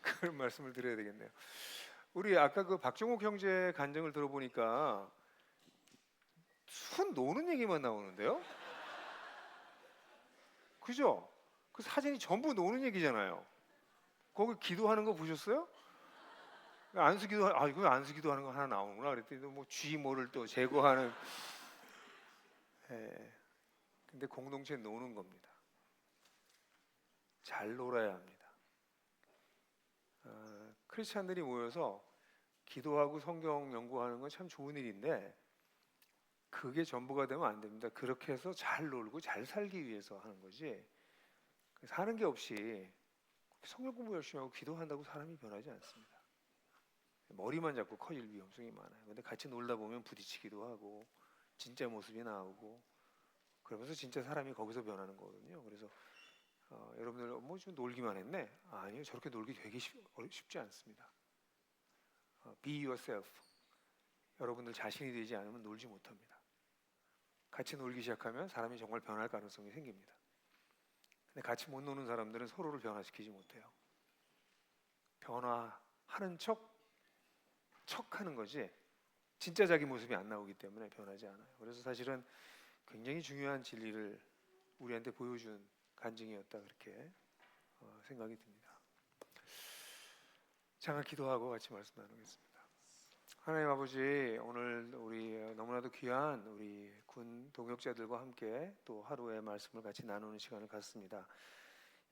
그런 말씀을 드려야 되겠네요. 우리 아까 그 박종욱 형제 간증을 들어보니까 순 노는 얘기만 나오는데요? 그죠? 그 사진이 전부 노는 얘기잖아요. 거기 기도하는 거 보셨어요? 안수기도 이거 안수기도 하는 거 하나 나오는구나 그랬더니 뭐 쥐모를 또 제거하는. 예. 근데 공동체 노는 겁니다. 잘 놀아야 합니다. 크리스찬들이 모여서 기도하고 성경 연구하는 건 참 좋은 일인데 그게 전부가 되면 안 됩니다. 그렇게 해서 잘 놀고 잘 살기 위해서 하는 거지 사는 게 없이 성경 공부 열심히 하고 기도한다고 사람이 변하지 않습니다. 머리만 자꾸 커질 위험성이 많아요. 근데 같이 놀다 보면 부딪히기도 하고 진짜 모습이 나오고 그러면서 진짜 사람이 거기서 변하는 거거든요. 그래서 여러분들 뭐 좀 놀기만 했네? 아니요, 저렇게 놀기 되게 쉽지 않습니다. Be yourself. 여러분들 자신이 되지 않으면 놀지 못합니다. 같이 놀기 시작하면 사람이 정말 변할 가능성이 생깁니다. 근데 같이 못 노는 사람들은 서로를 변화시키지 못해요. 변화하는 척하는 거지 진짜 자기 모습이 안 나오기 때문에 변하지 않아요. 그래서 사실은 굉장히 중요한 진리를 우리한테 보여준 간증이었다 그렇게 생각이 듭니다. 잠깐 기도하고 같이 말씀 나누겠습니다. 하나님 아버지, 오늘 우리 너무나도 귀한 우리 군 동역자들과 함께 또 하루의 말씀을 같이 나누는 시간을 갖습니다.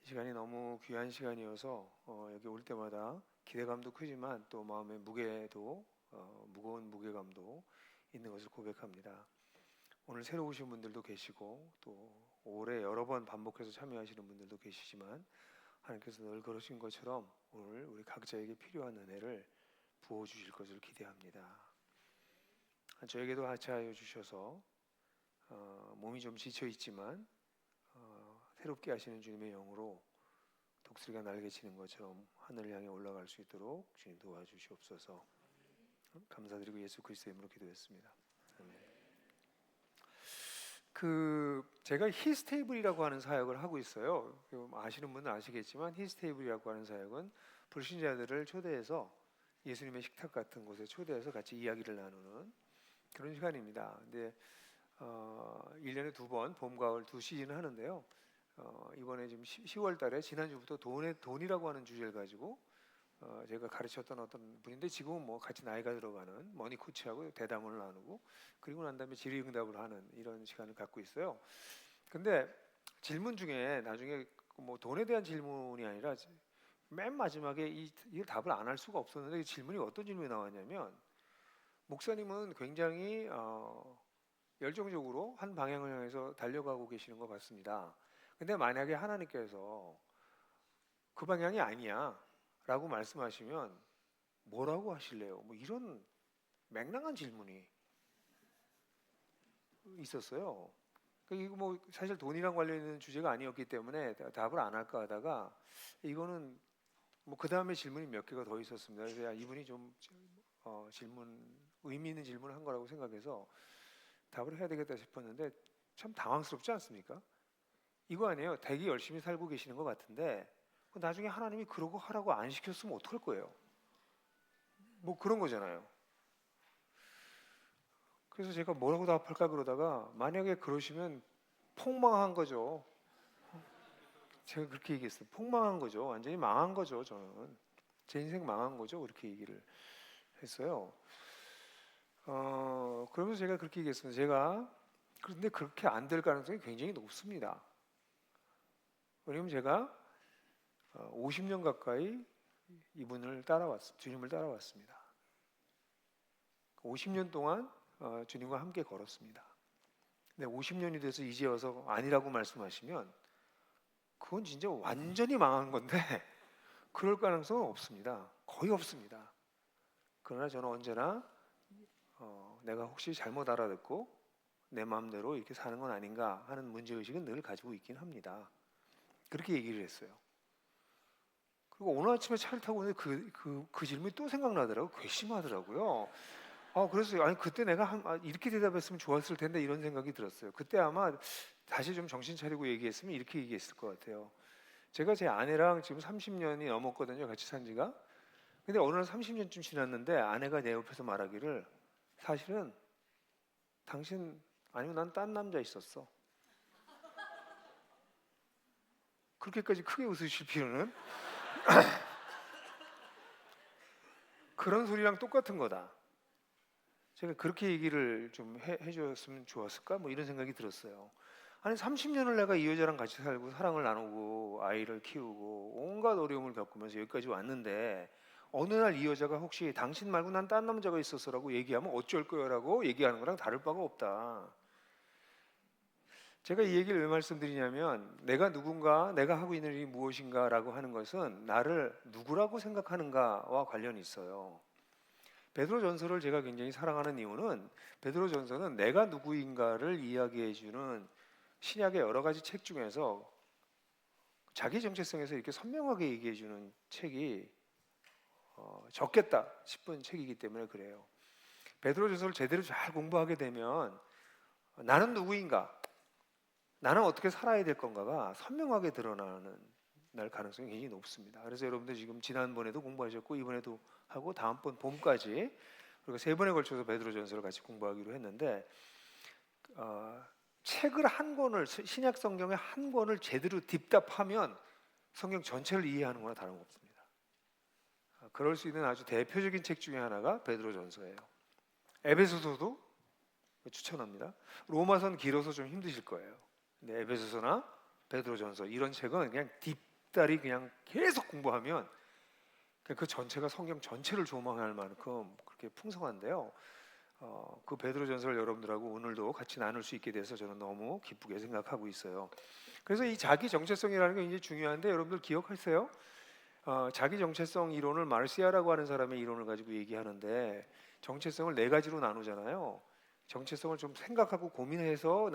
이 시간이 너무 귀한 시간이어서 여기 올 때마다 기대감도 크지만 또 마음의 무게도 무거운 무게감도 있는 것을 고백합니다. 오늘 새로 오신 분들도 계시고 또 올해 여러 번 반복해서 참여하시는 분들도 계시지만 하나님께서 늘 그러신 것처럼 오늘 우리 각자에게 필요한 은혜를 부어주실 것을 기대합니다. 저에게도 하차하여 주셔서 몸이 좀 지쳐 있지만 새롭게 하시는 주님의 영으로 독수리가 날개치는 것처럼 하늘을 향해 올라갈 수 있도록 주님 도와주시옵소서. 감사드리고 예수 그리스도의 이름으로 기도했습니다. 아멘. 제가 히스테이블이라고 하는 사역을 하고 있어요. 아시는 분은 아시겠지만 히스테이블이라고 하는 사역은 불신자들을 초대해서 예수님의 식탁 같은 곳에 초대해서 같이 이야기를 나누는 그런 시간입니다. 근데 1년에 2번 봄, 가을 2시즌을 하는데요. 이번에 지금 10월 달에 지난주부터 돈이라고 하는 주제를 가지고 제가 가르쳤던 어떤 분인데 지금은 뭐 같이 나이가 들어가는 머니 코치하고 대담을 나누고 그리고 난 다음에 질의응답을 하는 이런 시간을 갖고 있어요. 근데 질문 중에 나중에 뭐 돈에 대한 질문이 아니라 맨 마지막에 이 답을 안 할 수가 없었는데 이 질문이 어떤 질문이 나왔냐면 목사님은 굉장히 열정적으로 한 방향을 향해서 달려가고 계시는 것 같습니다. 근데 만약에 하나님께서 그 방향이 아니야 라고 말씀하시면 뭐라고 하실래요? 뭐 이런 맹랑한 질문이 있었어요. 이거 뭐 사실 돈이랑 관련 있는 주제가 아니었기 때문에 답을 안 할까 하다가 이거는 뭐 그 다음에 질문이 몇 개가 더 있었습니다. 그래서 이분이 좀 의미 있는 질문을 한 거라고 생각해서 답을 해야 되겠다 싶었는데 참 당황스럽지 않습니까? 이거 아니에요. 되게 열심히 살고 계시는 것 같은데 나중에 하나님이 그러고 하라고 안 시켰으면 어떡할 거예요? 뭐 그런 거잖아요. 그래서 제가 뭐라고 답할까 그러다가 만약에 그러시면 폭망한 거죠. 제가 그렇게 얘기했어요. 폭망한 거죠. 완전히 망한 거죠. 저는 제 인생 망한 거죠. 그렇게 얘기를 했어요. 그러면서 제가 그렇게 얘기했습니다. 제가 그런데 그렇게 안 될 가능성이 굉장히 높습니다. 왜냐면 제가 50년 가까이 주님을 따라왔습니다. 50년 동안 주님과 함께 걸었습니다. 근데 50년이 돼서 이제 와서 아니라고 말씀하시면 그건 진짜 완전히 망한 건데 그럴 가능성은 없습니다. 거의 없습니다. 그러나 저는 언제나 내가 혹시 잘못 알아듣고 내 마음대로 이렇게 사는 건 아닌가 하는 문제의식은 늘 가지고 있긴 합니다. 그렇게 얘기를 했어요. 그리고 오늘 아침에 차를 타고 오는데 그 질문이 또 생각나더라고요. 괘씸하더라고요. 그래서 아니 그때 내가 이렇게 대답했으면 좋았을 텐데 이런 생각이 들었어요. 그때 아마 다시 좀 정신 차리고 얘기했으면 이렇게 얘기했을 것 같아요. 제가 제 아내랑 지금 30년이 넘었거든요. 같이 산 지가. 근데 어느 날 30년쯤 지났는데 아내가 내 옆에서 말하기를 사실은 당신 아니면 난 딴 남자 있었어. 그렇게까지 크게 웃으실 필요는 그런 소리랑 똑같은 거다. 제가 그렇게 얘기를 좀 해줬으면 좋았을까? 뭐 이런 생각이 들었어요. 아니 30년을 내가 이 여자랑 같이 살고 사랑을 나누고 아이를 키우고 온갖 어려움을 겪으면서 여기까지 왔는데 어느 날 이 여자가 혹시 당신 말고 난 딴 남자가 있었어라고 얘기하면 어쩔 거야라고 얘기하는 거랑 다를 바가 없다. 제가 이 얘기를 왜 말씀드리냐면 내가 누군가, 내가 하고 있는 일이 무엇인가라고 하는 것은 나를 누구라고 생각하는가와 관련이 있어요. 베드로전서를 제가 굉장히 사랑하는 이유는 베드로전서는 내가 누구인가를 이야기해 주는 신약의 여러 가지 책 중에서 자기 정체성에서 이렇게 선명하게 얘기해 주는 책이 적겠다 싶은 책이기 때문에 그래요. 베드로전서를 제대로 잘 공부하게 되면 나는 누구인가, 나는 어떻게 살아야 될 건가가 선명하게 드러나는 날 가능성이 굉장히 높습니다. 그래서 여러분들 지금 지난번에도 공부하셨고 이번에도 하고 다음번 봄까지 그리고 세 번에 걸쳐서 베드로전서를 같이 공부하기로 했는데 책을 한 권을 신약 성경의 한 권을 제대로 딥답하면 성경 전체를 이해하는 거나 다름없습니다. 그럴 수 있는 아주 대표적인 책 중에 하나가 베드로전서예요. 에베소서도 추천합니다. 로마서는 길어서 좀 힘드실 거예요. 근데 에베소서나 베드로전서 이런 책은 그냥 딥다리 그냥 계속 공부하면 그 전체가 성경 전체를 조망할 만큼 그렇게 풍성한데요. 그 베드로전서를 여러분들하고 오늘도 같이 나눌 수 있게 돼서 저는 너무 기쁘게 생각하고 있어요. 그래서 이 자기 정체성이라는 게 굉장히 중요한데 여러분들 기억하세요? 자기 정체성 이론을 마르시아라고 하는 사람의 이론을 가지고 얘기하는데 정체성을 네 가지로 나누잖아요. 정체성을 좀 생각하고 고민해서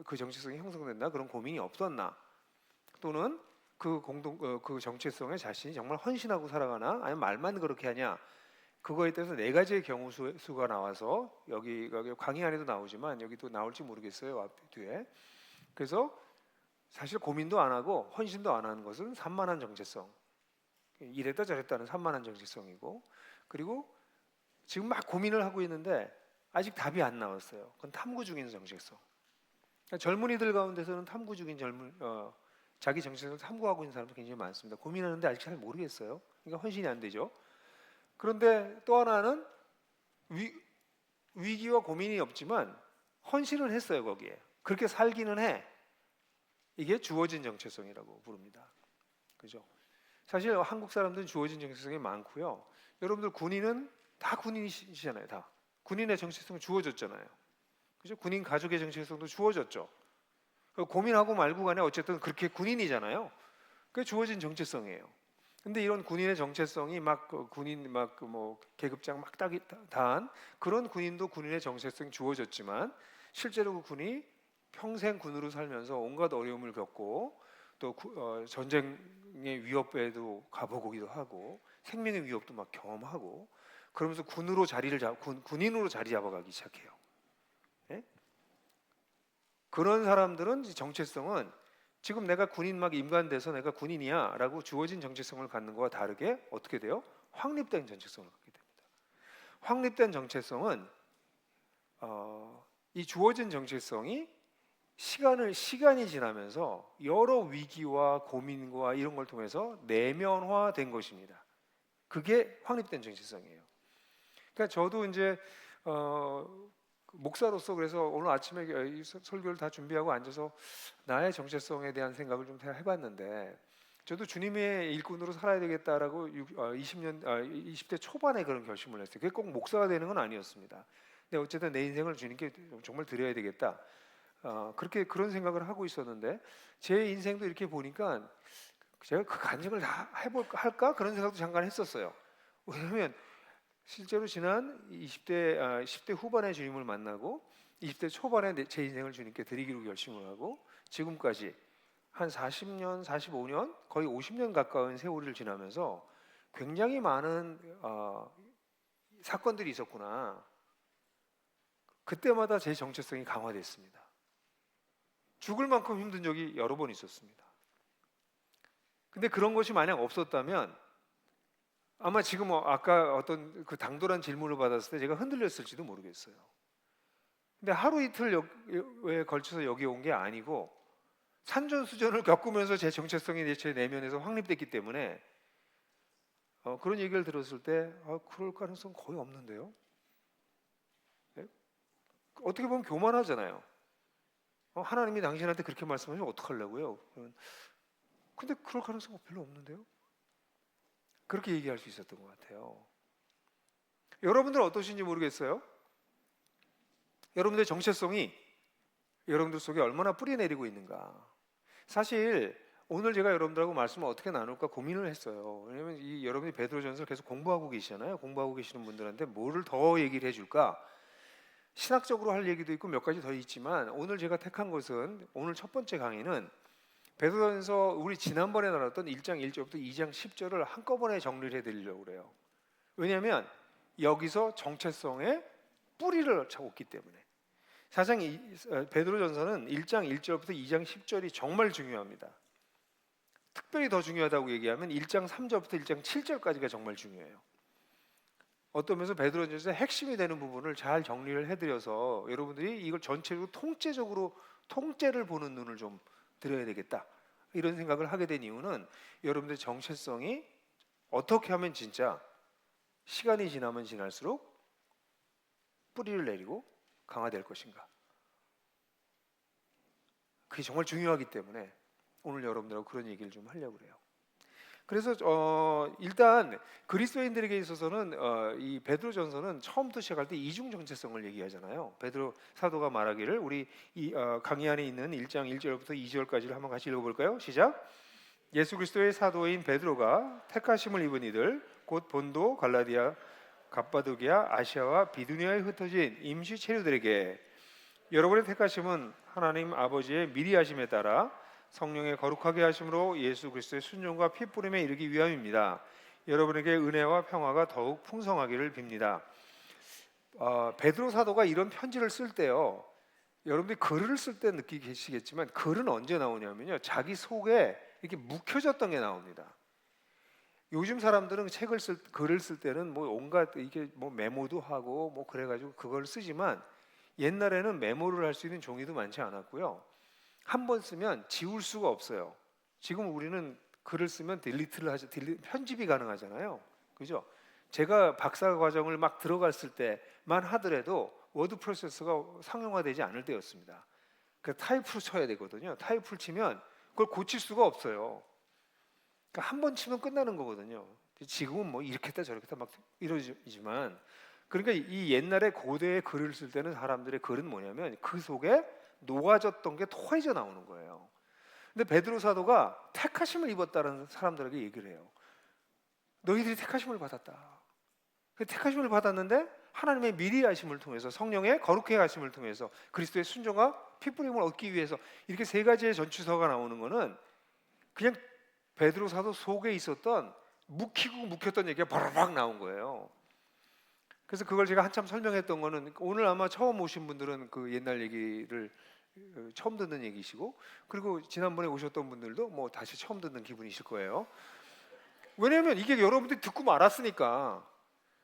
그 정체성이 형성된다 그런 고민이 없었나? 또는 그 정체성에 자신이 정말 헌신하고 살아가나? 아니면 말만 그렇게 하냐? 그거에 대해서 네 가지의 경우 수가 나와서 여기 강의 안에도 나오지만 여기도 나올지 모르겠어요. 앞 뒤에. 그래서 사실 고민도 안 하고 헌신도 안 하는 것은 산만한 정체성. 이랬다 저랬다는 산만한 정체성이고, 그리고 지금 막 고민을 하고 있는데 아직 답이 안 나왔어요. 그건 탐구 중인 정체성. 그러니까 젊은이들 가운데서는 탐구 중인 자기 정체성을 탐구하고 있는 사람도 굉장히 많습니다. 고민하는데 아직 잘 모르겠어요. 그러니까 헌신이 안 되죠. 그런데 또 하나는 위기와 고민이 없지만 헌신을 했어요. 거기에 그렇게 살기는 해. 이게 주어진 정체성이라고 부릅니다. 그죠? 사실 한국 사람들은 주어진 정체성이 많고요. 여러분들 군인은 다 군인이시잖아요. 다 군인의 정체성은 주어졌잖아요. 그죠? 군인 가족의 정체성도 주어졌죠. 고민하고 말고 간에 어쨌든 그렇게 군인이잖아요. 그게 주어진 정체성이에요. 근데 이런 군인의 정체성이 군인 뭐 계급장 막 다한 그런 군인도 군인의 정체성이 주어졌지만 실제로 그 군이 평생 군으로 살면서 온갖 어려움을 겪고 또 전쟁의 위협에도 가보기도 하고 생명의 위협도 막 경험하고 그러면서 군인으로 자리 잡아가기 시작해요. 네? 그런 사람들은 정체성은 지금 내가 군인 막 임관돼서 내가 군인이야라고 주어진 정체성을 갖는 것과 다르게 어떻게 돼요? 확립된 정체성을 갖게 됩니다. 확립된 정체성은 이 주어진 정체성이 시간이 지나면서 여러 위기와 고민과 이런 걸 통해서 내면화된 것입니다. 그게 확립된 정체성이에요. 그러니까 저도 이제 목사로서 그래서 오늘 아침에 설교를 다 준비하고 앉아서 나의 정체성에 대한 생각을 좀 해봤는데 저도 주님의 일꾼으로 살아야 되겠다라고 20대 초반에 그런 결심을 했어요. 그게 꼭 목사가 되는 건 아니었습니다. 근데 어쨌든 내 인생을 주님께 정말 드려야 되겠다. 그런 생각을 하고 있었는데 제 인생도 이렇게 보니까 제가 그 간증을 다 할까 그런 생각도 잠깐 했었어요. 왜냐하면 실제로 지난 10대 후반에 주님을 만나고 20대 초반에 제 인생을 주님께 드리기로 결심을 하고 지금까지 한 40년, 45년, 거의 50년 가까운 세월을 지나면서 굉장히 많은 사건들이 있었구나. 그때마다 제 정체성이 강화됐습니다. 죽을 만큼 힘든 적이 여러 번 있었습니다. 근데 그런 것이 만약 없었다면 아마 지금 아까 어떤 그 당돌한 질문을 받았을 때 제가 흔들렸을지도 모르겠어요. 근데 하루 이틀에 걸쳐서 여기 온 게 아니고 산전수전을 겪으면서 제 정체성이 제 내면에서 확립됐기 때문에 그런 얘기를 들었을 때 그럴 가능성 거의 없는데요. 네? 어떻게 보면 교만하잖아요. 하나님이 당신한테 그렇게 말씀하시면 어떡하려고요? 근데 그럴 가능성 별로 없는데요. 그렇게 얘기할 수 있었던 것 같아요. 여러분들은 어떠신지 모르겠어요. 여러분들의 정체성이 여러분들 속에 얼마나 뿌리내리고 있는가. 사실 오늘 제가 여러분들하고 말씀을 어떻게 나눌까 고민을 했어요. 왜냐하면 여러분이 베드로전서를 계속 공부하고 계시잖아요. 공부하고 계시는 분들한테 뭐를 더 얘기를 해줄까? 신학적으로 할 얘기도 있고 몇 가지 더 있지만 오늘 제가 택한 것은 오늘 첫 번째 강의는 베드로전서 우리 지난번에 나눴던 1장 1절부터 2장 10절을 한꺼번에 정리를 해드리려고 그래요. 왜냐하면 여기서 정체성의 뿌리를 찾았기 때문에. 사실 베드로전서는 1장 1절부터 2장 10절이 정말 중요합니다. 특별히 더 중요하다고 얘기하면 1장 3절부터 1장 7절까지가 정말 중요해요. 어떤 면에서 베드로전서의 핵심이 되는 부분을 잘 정리를 해드려서 여러분들이 이걸 전체적으로 통째를 보는 눈을 좀 드려야 되겠다, 이런 생각을 하게 된 이유는 여러분들의 정체성이 어떻게 하면 진짜 시간이 지나면 지날수록 뿌리를 내리고 강화될 것인가, 그게 정말 중요하기 때문에 오늘 여러분들하고 그런 얘기를 좀 하려고 그래요. 그래서 일단 그리스도인들에게 있어서는 이 베드로전서는 처음부터 시작할 때 이중 정체성을 얘기하잖아요. 베드로 사도가 말하기를, 우리 이 강의 안에 있는 1장 1절부터 2절까지를 한번 같이 읽어볼까요? 시작. 예수 그리스도의 사도인 베드로가 택하심을 입은 이들 곧 본도, 갈라디아, 갑바도기아, 아시아와 비두니아에 흩어진 임시 체류들에게, 여러분의 택하심은 하나님 아버지의 미리 하심에 따라 성령의 거룩하게 하심으로 예수 그리스도의 순종과 피 뿌림에 이르기 위함입니다. 여러분에게 은혜와 평화가 더욱 풍성하기를 빕니다. 베드로 사도가 이런 편지를 쓸 때요, 여러분들이 글을 쓸 때 느끼시겠지만 글은 언제 나오냐면요, 자기 속에 이렇게 묵혀졌던 게 나옵니다. 요즘 사람들은 글을 쓸 때는 뭐 온갖 이게 뭐 메모도 하고 뭐 그래가지고 그걸 쓰지만 옛날에는 메모를 할 수 있는 종이도 많지 않았고요. 한 번 쓰면 지울 수가 없어요. 지금 우리는 글을 쓰면 편집이 가능하잖아요. 그죠? 제가 박사 과정을 막 들어갔을 때만 하더라도 워드 프로세서가 상용화되지 않을 때였습니다. 그래서 타이프로 쳐야 되거든요. 타이프를 치면 그걸 고칠 수가 없어요. 그러니까 한 번 치면 끝나는 거거든요. 지금은 뭐 이렇게 했다 저렇게 했다 막 이러지만, 그러니까 이 옛날에 고대의 글을 쓸 때는 사람들의 글은 뭐냐면 그 속에 녹아졌던 게 토해져 나오는 거예요. 근데 베드로 사도가 택하심을 입었다는 사람들에게 얘기를 해요. 너희들이 택하심을 받았다. 그 택하심을 받았는데 하나님의 미리 하심을 통해서, 성령의 거룩해 하심을 통해서, 그리스도의 순종과 피 뿌림을 얻기 위해서, 이렇게 세 가지의 전치사가 나오는 거는 그냥 베드로 사도 속에 있었던 묵혔던 얘기가 바라박 나온 거예요. 그래서 그걸 제가 한참 설명했던 거는 오늘 아마 처음 오신 분들은 그 옛날 얘기를 처음 듣는 얘기시고, 그리고 지난번에 오셨던 분들도 뭐 다시 처음 듣는 기분이실 거예요. 왜냐하면 이게 여러분들이 듣고 말았으니까.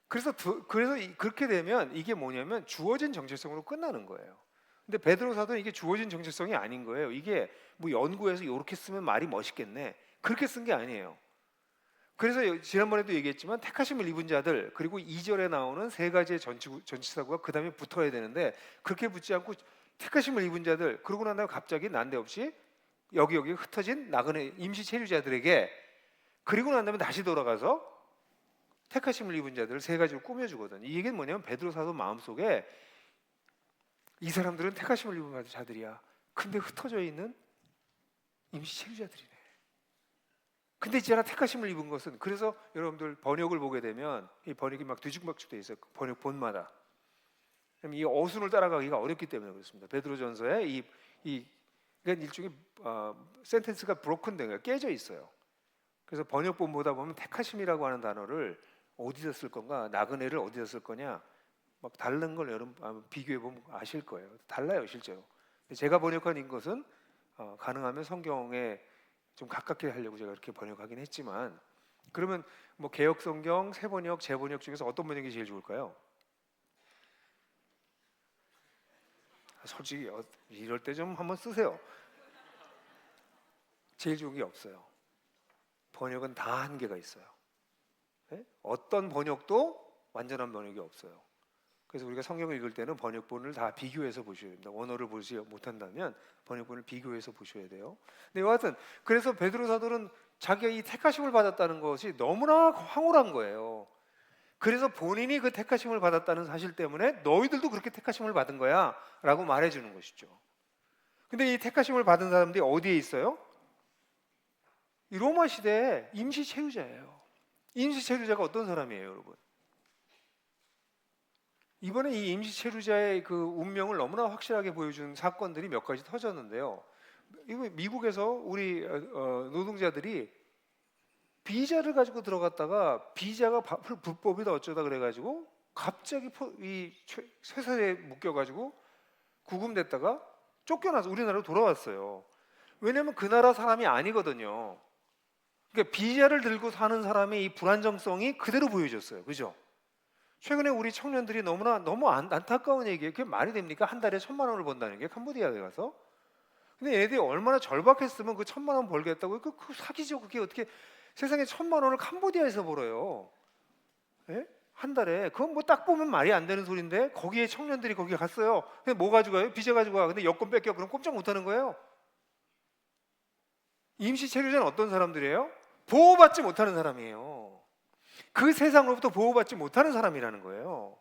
그래서 그렇게 되면 이게 뭐냐면 주어진 정체성으로 끝나는 거예요. 근데 베드로 사도는 이게 주어진 정체성이 아닌 거예요. 이게 뭐 연구해서 이렇게 쓰면 말이 멋있겠네, 그렇게 쓴 게 아니에요. 그래서 지난번에도 얘기했지만 택하심을 입은 자들, 그리고 2절에 나오는 세 가지의 전치사구가 그 다음에 붙어야 되는데 그렇게 붙지 않고 택하심을 입은 자들, 그러고 난 다음에 갑자기 난데없이 여기 흩어진 나그네 임시 체류자들에게, 그리고 난 다음에 다시 돌아가서 택하심을 입은 자들을 세 가지로 꾸며주거든요. 이 얘기는 뭐냐면 베드로 사도 마음속에 이 사람들은 택하심을 입은 자들이야, 근데 흩어져 있는 임시 체류자들이네. 근데 있잖아, 택하심을 입은 것은, 그래서 여러분들 번역을 보게 되면 이 번역이 막 뒤죽박죽돼 있어요. 번역 본마다. 이 어순을 따라가기가 어렵기 때문에 그렇습니다. 베드로전서에 그러니까 일종의 센텐스가 브로큰된 거예요. 깨져 있어요. 그래서 번역본 보다 보면 택하심이라고 하는 단어를 어디서 쓸 건가, 나그네를 어디서 쓸 거냐, 막 다른 걸 여러분 비교해 보면 아실 거예요. 달라요, 실제로. 제가 번역한 것은 가능하면 성경의 좀 가깝게 하려고 제가 이렇게 번역하긴 했지만, 그러면 뭐 개역성경, 새번역, 재번역 중에서 어떤 번역이 제일 좋을까요? 솔직히 이럴 때 좀 한번 쓰세요. 제일 좋은 게 없어요. 번역은 다 한계가 있어요. 네? 어떤 번역도 완전한 번역이 없어요. 그래서 우리가 성경을 읽을 때는 번역본을 다 비교해서 보셔야 됩니다. 원어를 보지 못한다면 번역본을 비교해서 보셔야 돼요. 근데 여하튼 그래서 베드로 사도는 자기가 이 택하심을 받았다는 것이 너무나 황홀한 거예요. 그래서 본인이 그 택하심을 받았다는 사실 때문에 너희들도 그렇게 택하심을 받은 거야 라고 말해주는 것이죠. 근데 이 택하심을 받은 사람들이 어디에 있어요? 이 로마 시대에 임시 체류자예요. 임시 체류자가 어떤 사람이에요, 여러분? 이번에 이 임시 체류자의 그 운명을 너무나 확실하게 보여준 사건들이 몇 가지 터졌는데요. 이거 미국에서 우리 노동자들이 비자를 가지고 들어갔다가 비자가 불법이다 어쩌다 그래가지고 갑자기 이 쇠사에 묶여가지고 구금됐다가 쫓겨나서 우리나라로 돌아왔어요. 왜냐하면 그 나라 사람이 아니거든요. 그러니까 비자를 들고 사는 사람의 이 불안정성이 그대로 보여졌어요. 그죠? 최근에 우리 청년들이 너무 안타까운 얘기예요. 그게 말이 됩니까? 한 달에 1,000만 원을 번다는 게 캄보디아에 가서. 근데 얘들이 얼마나 절박했으면 그 1,000만 원 벌겠다고. 그 사기죠. 그게 어떻게 세상에 1,000만 원을 캄보디아에서 벌어요. 예? 한 달에. 그건 뭐 딱 보면 말이 안 되는 소리인데 거기에 청년들이 거기 갔어요. 근데 뭐 가지고 가요? 비자 가지고 가. 근데 여권 뺏겨. 그럼 꼼짝 못 하는 거예요. 임시 체류자는 어떤 사람들이에요? 보호받지 못하는 사람이에요. 그 세상으로부터 보호받지 못하는 사람이라는 거예요.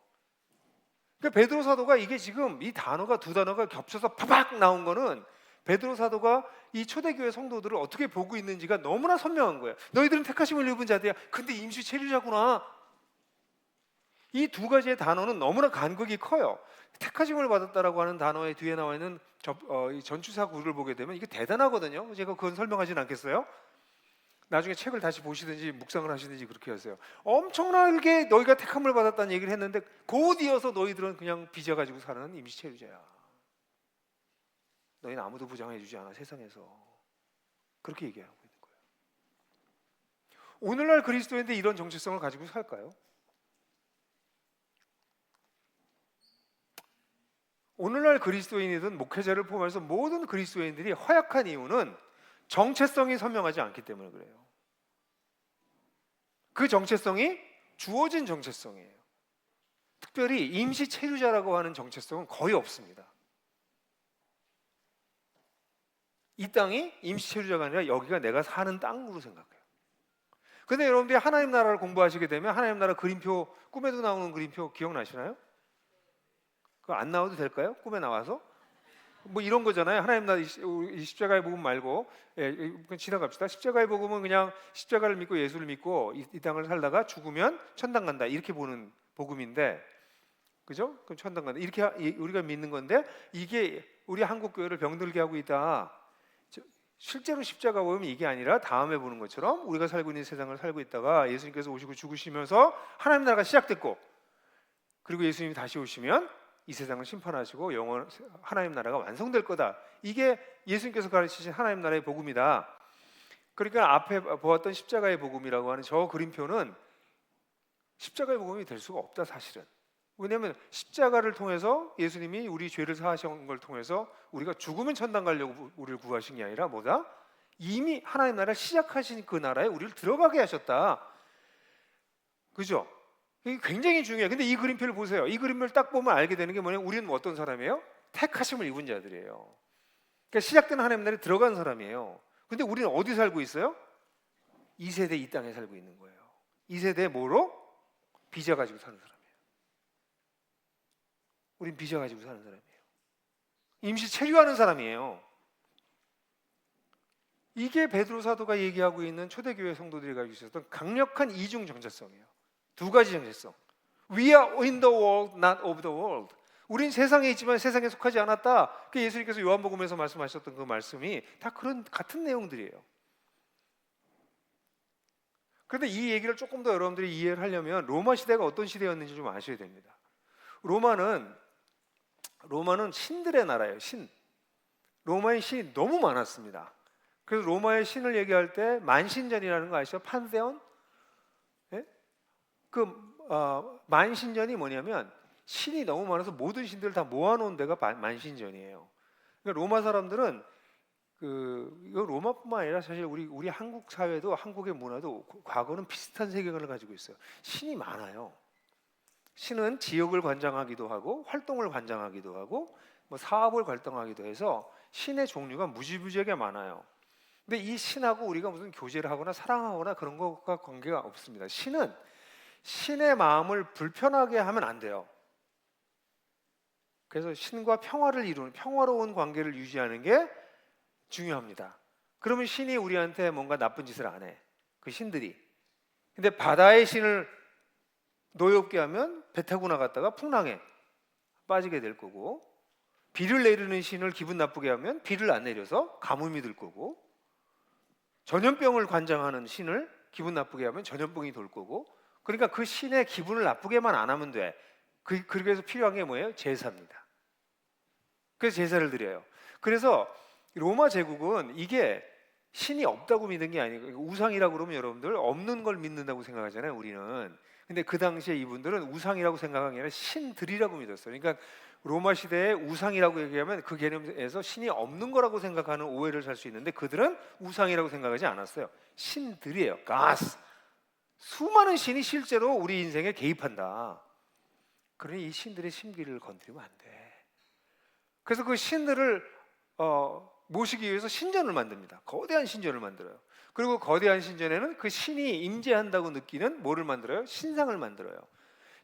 그러니까 베드로 사도가 이게 지금 이 단어가 두 단어가 겹쳐서 파박 나온 거는 베드로 사도가 이 초대교회 성도들을 어떻게 보고 있는지가 너무나 선명한 거예요. 너희들은 택하심을 입은 자들이야. 근데 임시 체류자구나. 이 두 가지의 단어는 너무나 간극이 커요. 택하심을 받았다라고 하는 단어의 뒤에 나와 있는 이 전치사 구를 보게 되면 이게 대단하거든요. 제가 그건 설명하진 않겠어요. 나중에 책을 다시 보시든지 묵상을 하시든지 그렇게 하세요. 엄청나게 너희가 택함을 받았다는 얘기를 했는데 곧 이어서 너희들은 그냥 빚어 가지고 사는 임시 체류자야. 너희는 아무도 보장해 주지 않아 세상에서. 그렇게 얘기하고 있는 거예요. 오늘날 그리스도인들 이런 정체성을 가지고 살까요? 오늘날 그리스도인이든 목회자를 포함해서 모든 그리스도인들이 허약한 이유는 정체성이 선명하지 않기 때문에 그래요. 그 정체성이 주어진 정체성이에요. 특별히 임시 체류자라고 하는 정체성은 거의 없습니다. 이 땅이 임시 체류자가 아니라 여기가 내가 사는 땅으로 생각해요. 근데 여러분들이 하나님 나라를 공부하시게 되면 하나님 나라 그림표, 꿈에도 나오는 그림표 기억나시나요? 그거 안 나와도 될까요? 꿈에 나와서? 뭐 이런 거잖아요. 하나님 나라 이 십자가의 복음 말고, 그냥 지나갑시다. 십자가의 복음은 그냥 십자가를 믿고 예수를 믿고 이 땅을 살다가 죽으면 천당 간다 이렇게 보는 복음인데, 그죠? 그럼 천당 간다 이렇게 우리가 믿는 건데, 이게 우리 한국 교회를 병들게 하고 있다. 실제로 십자가 보면 이게 아니라 다음에 보는 것처럼 우리가 살고 있는 세상을 살고 있다가 예수님께서 오시고 죽으시면서 하나님 나라가 시작됐고, 그리고 예수님이 다시 오시면 이 세상을 심판하시고 영원 하나님 나라가 완성될 거다. 이게 예수님께서 가르치신 하나님 나라의 복음이다. 그러니까 앞에 보았던 십자가의 복음이라고 하는 저 그림표는 십자가의 복음이 될 수가 없다 사실은. 왜냐하면 십자가를 통해서 예수님이 우리 죄를 사하신 걸 통해서 우리가 죽으면 천당 가려고 우리를 구하신 게 아니라 뭐다? 이미 하나님 나라를 시작하신 그 나라에 우리를 들어가게 하셨다. 그죠? 이게 굉장히 중요해요. 근데 이 그림표를 보세요. 이 그림을 딱 보면 알게 되는 게 뭐냐면 우리는 어떤 사람이에요? 택하심을 입은 자들이에요. 그러니까 시작된 하나님 나라에 들어간 사람이에요. 근데 우리는 어디 살고 있어요? 이 세대 이 땅에 살고 있는 거예요. 이 세대에 뭐로? 비자 가지고 사는 사람이에요. 우린 비자 가지고 사는 사람이에요. 임시 체류하는 사람이에요. 이게 베드로 사도가 얘기하고 있는 초대교회 성도들이 가지고 있었던 강력한 이중 정체성이에요. 두 가지 정체성. We are in the world, not of the world. 우린 세상에 있지만 세상에 속하지 않았다. 그 예수님께서 요한복음에서 말씀하셨던 그 말씀이 다 그런 같은 내용들이에요. 그런데 이 얘기를 조금 더 여러분들이 이해를 하려면 로마 시대가 어떤 시대였는지 좀 아셔야 됩니다. 로마는 신들의 나라예요. 신. 로마의 신이 너무 많았습니다. 그래서 로마의 신을 얘기할 때 만신전이라는 거 아시죠? 판세온? 예? 그 만신전이 뭐냐면 신이 너무 많아서 모든 신들을 다 모아놓은 데가 만신전이에요. 그러니까 로마 사람들은 이거 로마뿐만 아니라 사실 우리 한국 사회도 한국의 문화도 과거는 비슷한 세계관을 가지고 있어요. 신이 많아요. 신은 지역을 관장하기도 하고 활동을 관장하기도 하고 뭐 사업을 관장하기도 해서 신의 종류가 무지무지하게 많아요. 근데 이 신하고 우리가 무슨 교제를 하거나 사랑하거나 그런 것과 관계가 없습니다. 신은 신의 마음을 불편하게 하면 안 돼요. 그래서 신과 평화를 이루는 평화로운 관계를 유지하는 게 중요합니다. 그러면 신이 우리한테 뭔가 나쁜 짓을 안 해. 그 신들이. 근데 바다의 신을 노엽게 하면 배 타고 나갔다가 풍랑에 빠지게 될 거고, 비를 내리는 신을 기분 나쁘게 하면 비를 안 내려서 가뭄이 들 거고, 전염병을 관장하는 신을 기분 나쁘게 하면 전염병이 돌 거고, 그러니까 그 신의 기분을 나쁘게만 안 하면 돼. 그래서 필요한 게 뭐예요? 제사입니다. 그래서 제사를 드려요. 그래서 로마 제국은 이게 신이 없다고 믿는 게 아니고, 우상이라고 그러면 여러분들 없는 걸 믿는다고 생각하잖아요, 우리는. 근데 그 당시에 이분들은 우상이라고 생각한 게 아니라 신들이라고 믿었어요. 그러니까 로마 시대에 우상이라고 얘기하면 그 개념에서 신이 없는 거라고 생각하는 오해를 살 수 있는데, 그들은 우상이라고 생각하지 않았어요. 신들이에요. 가스. 수많은 신이 실제로 우리 인생에 개입한다. 그러니 이 신들의 심기를 건드리면 안 돼. 그래서 그 신들을 모시기 위해서 신전을 만듭니다. 거대한 신전을 만들어요. 그리고 거대한 신전에는 그 신이 임재한다고 느끼는 뭐를 만들어요? 신상을 만들어요.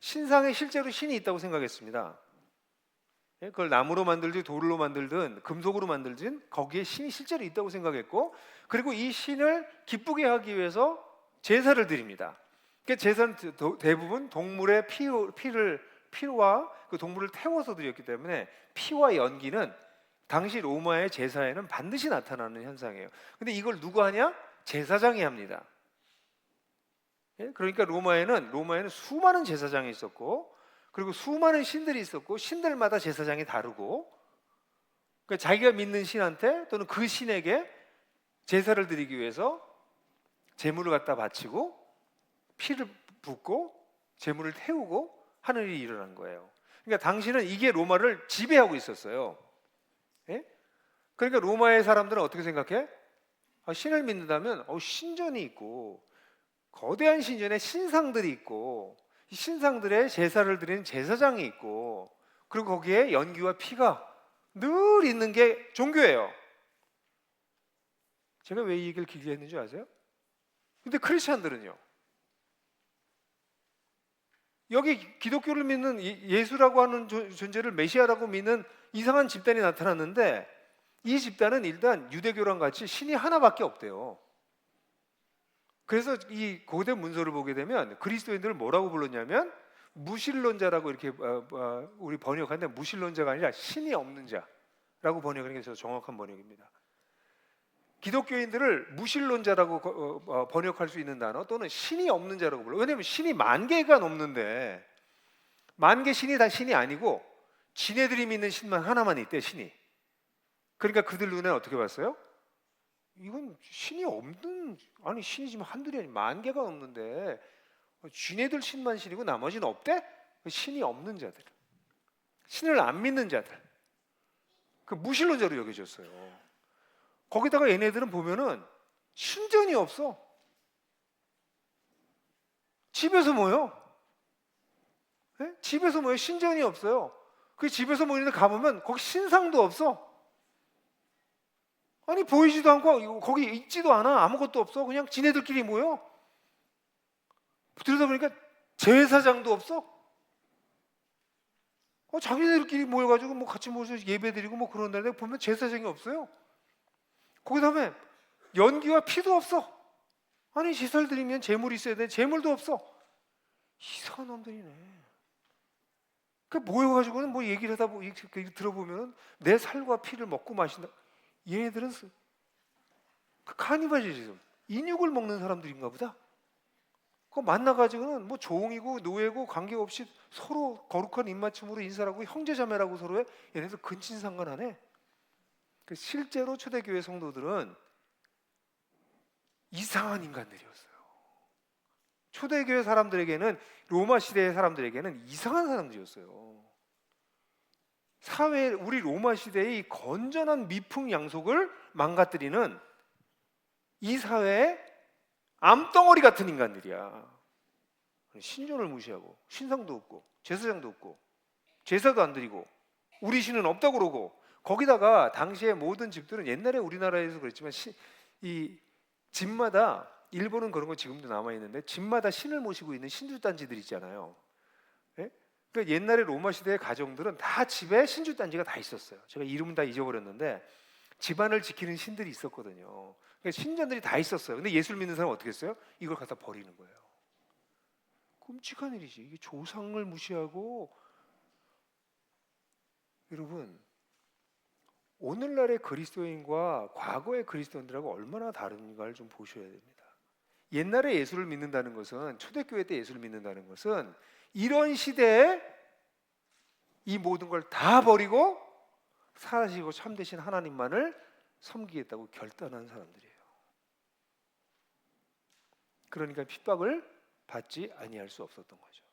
신상에 실제로 신이 있다고 생각했습니다. 그걸 나무로 만들든 돌로 만들든 금속으로 만들든 거기에 신이 실제로 있다고 생각했고, 그리고 이 신을 기쁘게 하기 위해서 제사를 드립니다. 그러니까 제사는 대부분 동물의 피와 그 동물을 태워서 드렸기 때문에 피와 연기는 당시 로마의 제사에는 반드시 나타나는 현상이에요. 근데 이걸 누가 하냐? 제사장이 합니다. 그러니까 로마에는 수많은 제사장이 있었고, 그리고 수많은 신들이 있었고, 신들마다 제사장이 다르고, 그러니까 자기가 믿는 신한테 또는 그 신에게 제사를 드리기 위해서 제물을 갖다 바치고 피를 붓고 제물을 태우고 하는 일이 일어난 거예요. 그러니까 당시는 이게 로마를 지배하고 있었어요. 예? 그러니까 로마의 사람들은 어떻게 생각해? 신을 믿는다면 신전이 있고 거대한 신전에 신상들이 있고 이 신상들의 제사를 드리는 제사장이 있고 그리고 거기에 연기와 피가 늘 있는 게 종교예요. 제가 왜 이 얘기를 길게 했는지 아세요? 근데 크리스찬들은요, 여기 기독교를 믿는 예수라고 하는 존재를 메시아라고 믿는 이상한 집단이 나타났는데, 이 집단은 일단 유대교랑 같이 신이 하나밖에 없대요. 그래서 이 고대 문서를 보게 되면 그리스도인들을 뭐라고 불렀냐면 무신론자라고 이렇게 우리 번역하는데, 무신론자가 아니라 신이 없는 자라고 번역하는 게 정확한 번역입니다. 기독교인들을 무신론자라고 번역할 수 있는 단어 또는 신이 없는 자라고 불러요. 왜냐하면 신이 10,000개가 넘는데 10,000개 신이 다 신이 아니고 지네들이 믿는 신만 하나만 있대, 신이. 그러니까 그들 눈에는 어떻게 봤어요? 이건 신이 없는, 아니 신이 지금 한둘이 아니 10,000개가 넘는데 지네들 신만 신이고 나머지는 없대? 신이 없는 자들, 신을 안 믿는 자들, 그 무신론자로 여겨졌어요. 거기다가 얘네들은 보면은 신전이 없어. 집에서 모여. 네? 집에서 모여. 신전이 없어요. 그 집에서 모이는데 가보면 거기 신상도 없어. 아니 보이지도 않고 거기 있지도 않아. 아무것도 없어. 그냥 지네들끼리 모여. 들여다보니까 제사장도 없어. 자기네들끼리 모여가지고 뭐 같이 모여서 예배드리고 뭐 그런 날에 보면 제사장이 없어요. 그 다음에 연기와 피도 없어. 아니 제사를 드리면 제물이 있어야 돼. 제물도 없어. 이상한 놈들이네. 그 모여가지고는 뭐 얘기를 하다 들어보면 내 살과 피를 먹고 마신다. 얘네들은 그 카니발이즘, 인육을 먹는 사람들인가 보다. 그거 만나가지고는 뭐 종이고 노예고 관계없이 서로 거룩한 입맞춤으로 인사를 하고 형제자매라고 서로 해. 얘네들 근친상간하네. 실제로 초대교회 성도들은 이상한 인간들이었어요. 초대교회 사람들에게는, 로마 시대의 사람들에게는 이상한 사람들이었어요. 우리 로마 시대의 건전한 미풍 양속을 망가뜨리는 이 사회의 암덩어리 같은 인간들이야. 신전을 무시하고 신상도 없고 제사장도 없고 제사도 안 드리고 우리 신은 없다고 그러고, 거기다가 당시에 모든 집들은, 옛날에 우리나라에서 그랬지만 이 집마다, 일본은 그런 거 지금도 남아있는데, 집마다 신을 모시고 있는 신주단지들 있잖아요. 예? 그러니까 옛날에 로마 시대의 가정들은 다 집에 신주단지가 다 있었어요. 제가 이름은 다 잊어버렸는데 집안을 지키는 신들이 있었거든요. 그러니까 신전들이 다 있었어요. 근데 예수를 믿는 사람은 어떻게 했어요? 이걸 갖다 버리는 거예요. 끔찍한 일이지. 이게 조상을 무시하고. 여러분, 오늘날의 그리스도인과 과거의 그리스도인들하고 얼마나 다른가를 좀 보셔야 됩니다. 옛날에 예수를 믿는다는 것은, 초대교회 때 예수를 믿는다는 것은 이런 시대에 이 모든 걸 다 버리고 살아시고 참되신 하나님만을 섬기겠다고 결단한 사람들이에요. 그러니까 핍박을 받지 아니할 수 없었던 거죠.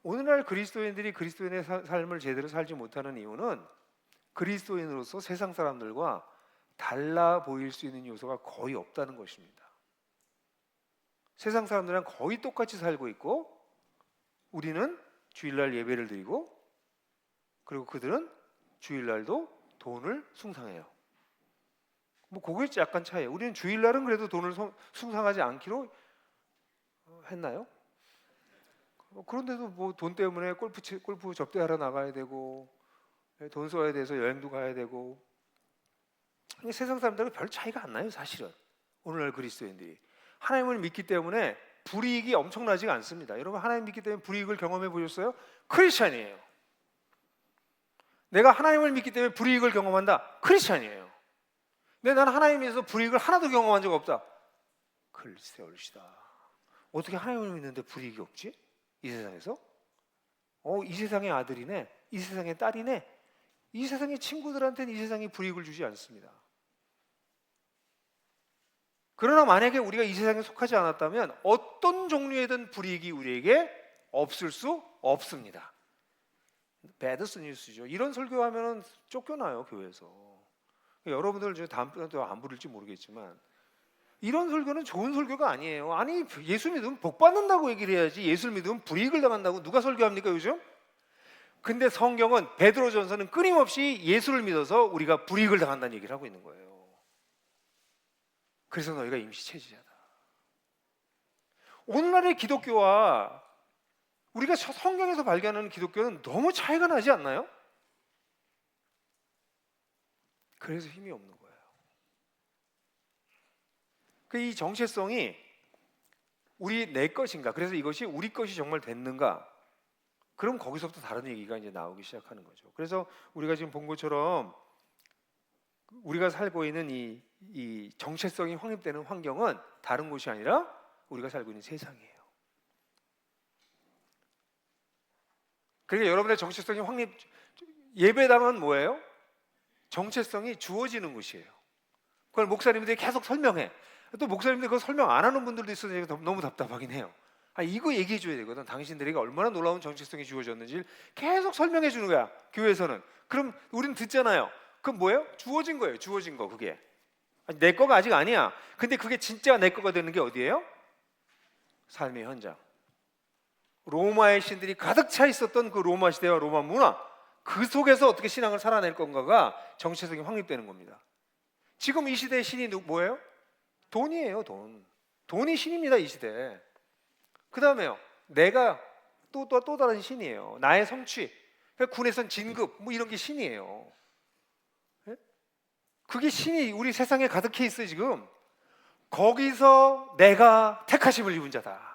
오늘날 그리스도인들이 그리스도인의 삶을 제대로 살지 못하는 이유는 그리스도인으로서 세상 사람들과 달라 보일 수 있는 요소가 거의 없다는 것입니다. 세상 사람들은 거의 똑같이 살고 있고, 우리는 주일날 예배를 드리고, 그리고 그들은 주일날도 돈을 숭상해요. 뭐 그게 약간 차이예요. 우리는 주일날은 그래도 돈을 숭상하지 않기로 했나요? 그런데도 뭐 돈 때문에 골프 접대하러 나가야 되고, 돈 써야 돼서 여행도 가야 되고. 세상 사람들은 별 차이가 안 나요, 사실은. 오늘날 그리스도인들이 하나님을 믿기 때문에 불이익이 엄청나지가 않습니다. 여러분, 하나님 믿기 때문에 불이익을 경험해 보셨어요? 크리스찬이에요. 내가 하나님을 믿기 때문에 불이익을 경험한다. 크리스찬이에요. 근데 나는 하나님에서 불이익을 하나도 경험한 적 없다. 글쎄 얼시다. 어떻게 하나님을 믿는데 불이익이 없지? 이 세상에서? 이 세상의 아들이네, 이 세상의 딸이네, 이 세상의 친구들한테는 이 세상이 불이익을 주지 않습니다. 그러나 만약에 우리가 이 세상에 속하지 않았다면 어떤 종류의든 불이익이 우리에게 없을 수 없습니다. 배드스 뉴스죠. 이런 설교하면 쫓겨나요, 교회에서. 여러분들 중에 다음번에 안 부를지 모르겠지만, 이런 설교는 좋은 설교가 아니에요. 아니, 예수 믿으면 복 받는다고 얘기를 해야지, 예수를 믿으면 불이익을 당한다고 누가 설교합니까 요즘? 근데 성경은, 베드로전서는 끊임없이 예수를 믿어서 우리가 불이익을 당한다는 얘기를 하고 있는 거예요. 그래서 너희가 임시체지자다. 오늘날의 기독교와 우리가 성경에서 발견하는 기독교는 너무 차이가 나지 않나요? 그래서 힘이 없는 거예요. 이 정체성이 내 것인가? 그래서 이것이 우리 것이 정말 됐는가? 그럼 거기서부터 다른 얘기가 이제 나오기 시작하는 거죠. 그래서 우리가 지금 본 것처럼 우리가 살고 있는 이 정체성이 확립되는 환경은 다른 곳이 아니라 우리가 살고 있는 세상이에요. 그러니까 여러분의 정체성이 예배당은 뭐예요? 정체성이 주어지는 곳이에요. 그걸 목사님들이 계속 설명해. 또 목사님들 그거 설명 안 하는 분들도 있어서 너무 답답하긴 해요. 이거 얘기해 줘야 되거든. 당신들에게 얼마나 놀라운 정체성이 주어졌는지 계속 설명해 주는 거야, 교회에서는. 그럼 우리는 듣잖아요. 그럼 뭐예요? 주어진 거예요. 주어진 거. 그게 내 거가 아직 아니야. 근데 그게 진짜 내 거가 되는 게 어디예요? 삶의 현장. 로마의 신들이 가득 차 있었던 그 로마 시대와 로마 문화, 그 속에서 어떻게 신앙을 살아낼 건가가 정체성이 확립되는 겁니다. 지금 이 시대의 신이 뭐예요? 돈이에요. 돈이 신입니다, 이 시대. 그 다음에요, 내가 또 다른 신이에요. 나의 성취, 군에선 진급, 뭐 이런 게 신이에요. 그게 신이 우리 세상에 가득해 있어요, 지금. 거기서 내가 택하심을 입은 자다.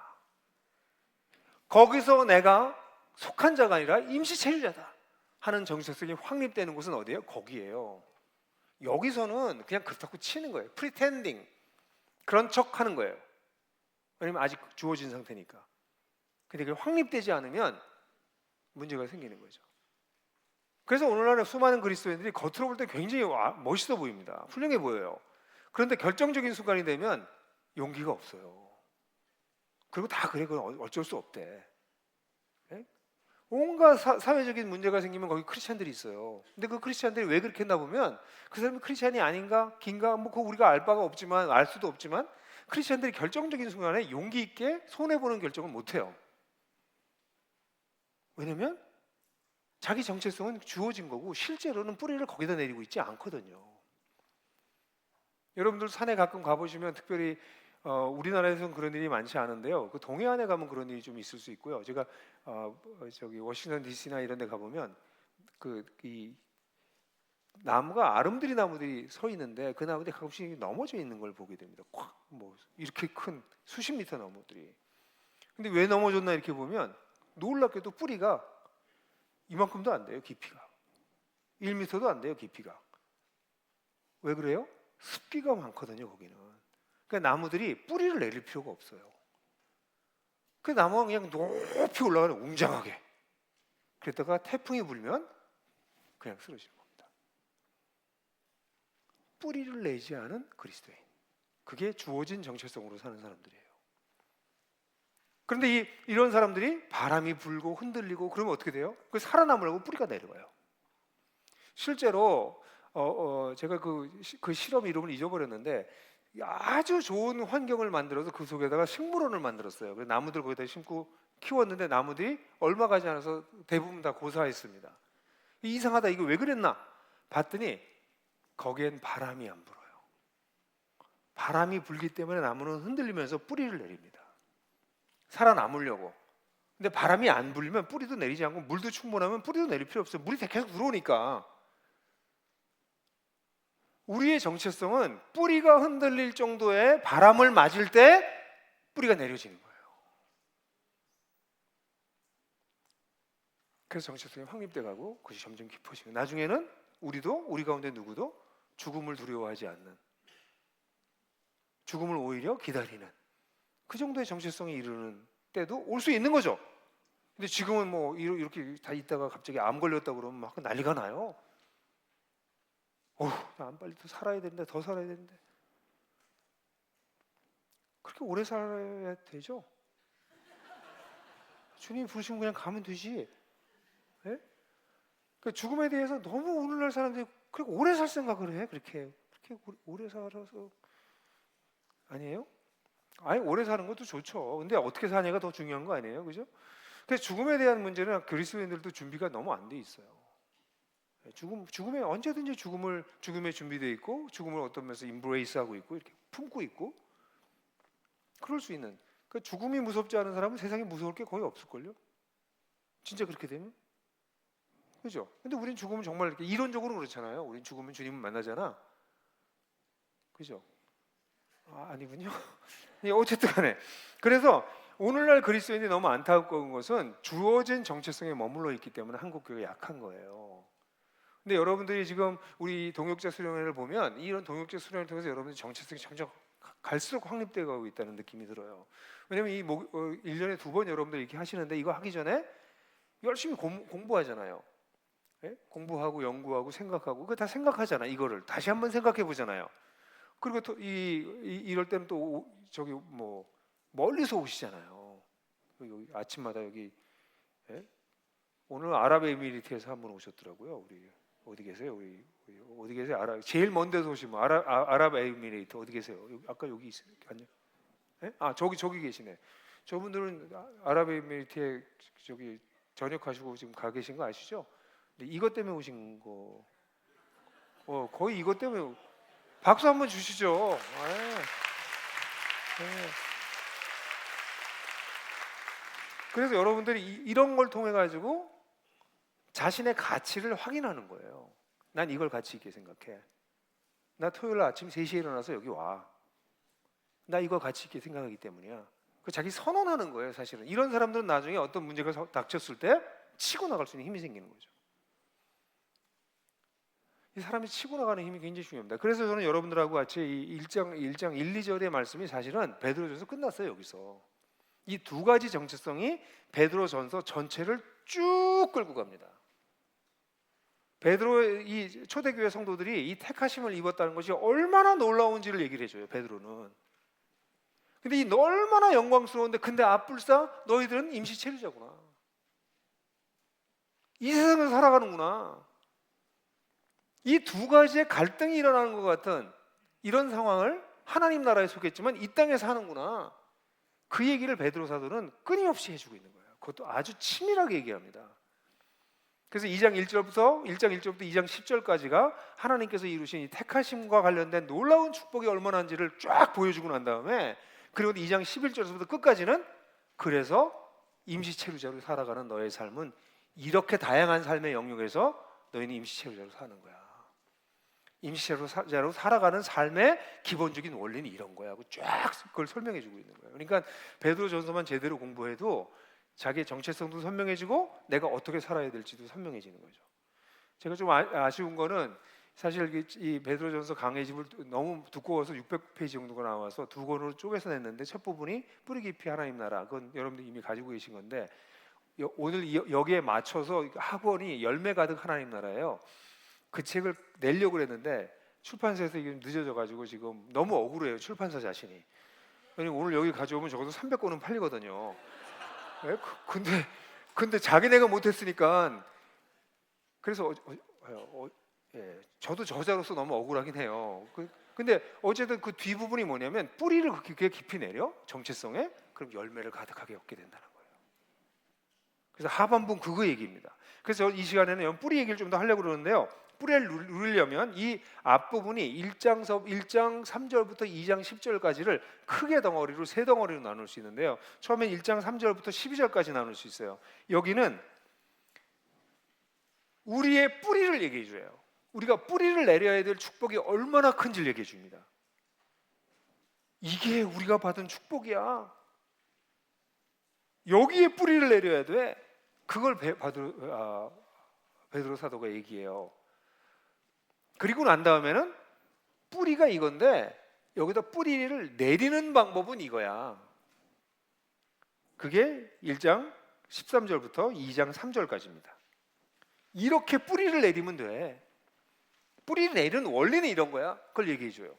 거기서 내가 속한 자가 아니라 임시체류자다 하는 정체성이 확립되는 곳은 어디예요? 거기에요. 여기서는 그냥 그렇다고 치는 거예요. 프리텐딩, 그런 척 하는 거예요. 왜냐면 아직 주어진 상태니까. 근데 그게 확립되지 않으면 문제가 생기는 거죠. 그래서 오늘날의 수많은 그리스도인들이 겉으로 볼 때 굉장히 멋있어 보입니다. 훌륭해 보여요. 그런데 결정적인 순간이 되면 용기가 없어요. 그리고 다 그래, 그건 어쩔 수 없대. 예? 온갖 사회적인 문제가 생기면 거기 크리스찬들이 있어요. 근데 그 크리스찬들이 왜 그렇게 했나 보면 그 사람이 크리스찬이 아닌가 긴가 뭐 그거 우리가 알 바가 없지만, 알 수도 없지만, 크리스찬들이 결정적인 순간에 용기 있게 손해보는 결정을 못해요. 왜냐면 자기 정체성은 주어진 거고 실제로는 뿌리를 거기다 내리고 있지 않거든요. 여러분들 산에 가끔 가보시면, 특별히 우리나라에서는 그런 일이 많지 않은데요, 그 동해안에 가면 그런 일이 좀 있을 수 있고요. 제가 저기 워싱턴 DC나 이런 데 가보면 이 나무가, 아름드리 나무들이 서 있는데 그 나무들이 가끔씩 넘어져 있는 걸 보게 됩니다. 콱, 뭐 이렇게 큰 수십 미터 나무들이. 근데 왜 넘어졌나 이렇게 보면 놀랍게도 뿌리가 이만큼도 안 돼요. 깊이가 1m도 안 돼요. 깊이가. 왜 그래요? 습기가 많거든요 거기는. 그러니까 나무들이 뿌리를 내릴 필요가 없어요. 그 나무가 그냥 높이 올라가는, 웅장하게. 그랬다가 태풍이 불면 그냥 쓰러지는 겁니다. 뿌리를 내지 않은 그리스도인, 그게 주어진 정체성으로 사는 사람들이에요. 그런데 이런 사람들이 바람이 불고 흔들리고 그러면 어떻게 돼요? 그 살아남으려고 뿌리가 내려와요. 실제로 제가 그 실험 이름을 잊어버렸는데, 아주 좋은 환경을 만들어서 그 속에다가 식물원을 만들었어요. 그래서 나무들 거기다 심고 키웠는데 나무들이 얼마 가지 않아서 대부분 다 고사했습니다. 이상하다, 이거 왜 그랬나 봤더니 거기엔 바람이 안 불어요. 바람이 불기 때문에 나무는 흔들리면서 뿌리를 내립니다. 살아남으려고. 근데 바람이 안 불면 뿌리도 내리지 않고, 물도 충분하면 뿌리도 내릴 필요 없어요. 물이 계속 들어오니까. 우리의 정체성은 뿌리가 흔들릴 정도의 바람을 맞을 때 뿌리가 내려지는 거예요. 그래서 정체성이 확립돼 가고 그것이 점점 깊어지고, 나중에는 우리 가운데 누구도 죽음을 두려워하지 않는, 죽음을 오히려 기다리는, 그 정도의 정체성에 이르는 때도 올 수 있는 거죠. 근데 지금은 뭐 이렇게 다 있다가 갑자기 암 걸렸다 그러면 막 난리가 나요. 나 빨리 더 살아야 되는데, 더 살아야 되는데. 그렇게 오래 살아야 되죠? 주님이 부르시면 그냥 가면 되지. 예? 그 죽음에 대해서 너무 오늘날 사람들이 그렇게 오래 살 생각을 해. 그렇게 오래 살아서, 아니에요? 아니, 오래 사는 것도 좋죠. 근데 어떻게 사냐가 더 중요한 거 아니에요, 그죠? 그래서 죽음에 대한 문제는 그리스도인들도 준비가 너무 안 돼 있어요. 죽음에 언제든지 죽음에 준비되어 있고, 죽음을 어떤 면에서 임브레이스하고 있고, 이렇게 품고 있고, 그럴 수 있는. 그 죽음이 무섭지 않은 사람은 세상에 무서울 게 거의 없을걸요. 진짜 그렇게 되면, 그죠? 근데 우린 죽음은 정말 이렇게 이론적으로 그렇잖아요. 우린 죽으면 주님을 만나잖아, 그죠? 아니군요. 어쨌든 간에, 그래서 오늘날 그리스도인들이 너무 안타까운 것은 주어진 정체성에 머물러 있기 때문에 한국 교회가 약한 거예요. 근데 여러분들이 지금 우리 동역자 수련회를 보면, 이런 동역자 수련회를 통해서 여러분들 정체성이 점점 갈수록 확립되어 가고 있다는 느낌이 들어요. 왜냐면 1년에 2번 여러분들 이렇게 하시는데, 이거 하기 전에 열심히 공부하잖아요. 예? 공부하고 연구하고 생각하고, 그거 다 생각하잖아. 이거를 다시 한번 생각해 보잖아요. 그리고 또 이럴 때는 또 저기 뭐 멀리서 오시잖아요. 여기 아침마다 여기, 예? 오늘 아랍에미리트에서 한 분 오셨더라고요. 우리 어디 계세요? 우리 어디 계세요? 제일 먼 데서 오시면 아랍에미리트 어디 계세요? 아까 여기 있어요. 아니요? 예? 저기 계시네. 저분들은 아랍에미리트에 저기 전역하시고 지금 가 계신 거 아시죠? 근데 이것 때문에 오신 거, 거의 이것 때문에. 박수 한번 주시죠. 그래서 여러분들이 이런 걸 통해 가지고 자신의 가치를 확인하는 거예요. 난 이걸 가치 있게 생각해. 나 토요일 아침 3시에 일어나서 여기 와. 나 이거 가치 있게 생각하기 때문이야. 그 자기 선언하는 거예요, 사실은. 이런 사람들은 나중에 어떤 문제가 닥쳤을 때 치고 나갈 수 있는 힘이 생기는 거죠. 이 사람이 치고 나가는 힘이 굉장히 중요합니다. 그래서 저는 여러분들하고 같이 이 1장 1, 2절의 말씀이 사실은 베드로전서 끝났어요, 여기서. 이 두 가지 정체성이 베드로전서 전체를 쭉 끌고 갑니다. 베드로의 이 초대교회 성도들이 이 택하심을 입었다는 것이 얼마나 놀라운지를 얘기를 해줘요. 베드로는. 근데 이 얼마나 영광스러운데, 근데 앞불사 너희들은 임시체류자구나. 이 세상에서 살아가는구나. 이 두 가지의 갈등이 일어나는 것 같은 이런 상황을 하나님 나라에 속했지만 이 땅에서 하는구나. 그 얘기를 베드로 사도는 끊임없이 해주고 있는 거예요. 그것도 아주 치밀하게 얘기합니다. 그래서 1장 1절부터 2장 10절까지가 하나님께서 이루신 이 택하심과 관련된 놀라운 축복이 얼마나 인지를 쫙 보여주고 난 다음에, 그리고 2장 11절부터 끝까지는 그래서 임시체류자로 살아가는 너의 삶은 이렇게 다양한 삶의 영역에서 너희는 임시체류자로 사는 거야. 임시체류자로 살아가는 삶의 기본적인 원리는 이런 거야 하고 쫙 그걸 설명해 주고 있는 거예요. 그러니까 베드로전서만 제대로 공부해도 자기의 정체성도 선명해지고 내가 어떻게 살아야 될지도 선명해지는 거죠. 제가 좀 아쉬운 거는 사실 이 베드로전서 강해집을 너무 두꺼워서 600페이지 정도가 나와서 두 권으로 쪼개서 냈는데, 첫 부분이 뿌리 깊이 하나님 나라, 그건 여러분들 이미 가지고 계신 건데, 오늘 여기에 맞춰서 학원이 열매 가득 하나님 나라예요. 그 책을 내려고 했는데 출판사에서 이게 늦어져가지고 지금 너무 억울해요, 출판사 자신이. 왜냐면 오늘 여기 가져오면 적어도 300권은 팔리거든요. 근데 자기네가 못했으니까. 그래서 예, 저도 저자로서 너무 억울하긴 해요. 근데 어쨌든 그 뒷부분이 뭐냐면 뿌리를 그렇게 깊이 내려 정체성에, 그럼 열매를 가득하게 얻게 된다는 거예요. 그래서 하반부는 그거 얘기입니다. 그래서 이 시간에는 뿌리 얘기를 좀 더 하려고 그러는데요. 뿌리를 누리려면 이 앞부분이 1장 3절부터 2장 10절까지를 크게 덩어리로 세 덩어리로 나눌 수 있는데요. 처음엔 1장 3절부터 12절까지 나눌 수 있어요. 여기는 우리의 뿌리를 얘기해 줘요. 우리가 뿌리를 내려야 될 축복이 얼마나 큰지를 얘기해 줍니다. 이게 우리가 받은 축복이야. 여기에 뿌리를 내려야 돼. 그걸 베드로 사도가 얘기해요. 그리고 난 다음에는 뿌리가 이건데 여기다 뿌리를 내리는 방법은 이거야. 그게 1장 13절부터 2장 3절까지입니다. 이렇게 뿌리를 내리면 돼. 뿌리를 내리는 원리는 이런 거야. 그걸 얘기해 줘요.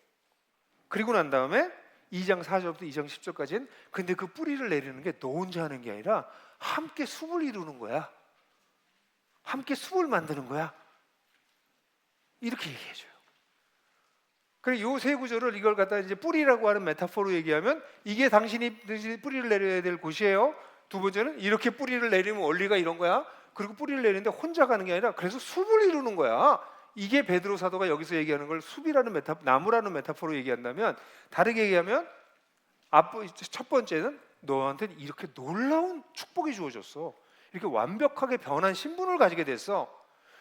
그리고 난 다음에 2장 4절부터 2장 10절까지는 근데 그 뿌리를 내리는 게 너 혼자 하는 게 아니라 함께 숲을 이루는 거야. 함께 숲을 만드는 거야. 이렇게 얘기해 줘요. 그리고 이 세 구절을 이걸 갖다 이제 뿌리라고 하는 메타포로 얘기하면 이게 당신이 뿌리를 내려야 될 곳이에요. 두 번째는 이렇게 뿌리를 내리면 원리가 이런 거야. 그리고 뿌리를 내리는데 혼자 가는 게 아니라 그래서 숲을 이루는 거야. 이게 베드로 사도가 여기서 얘기하는 걸 숲이라는 나무라는 메타포로 얘기한다면, 다르게 얘기하면 첫 번째는 너한테 이렇게 놀라운 축복이 주어졌어. 이렇게 완벽하게 변한 신분을 가지게 됐어.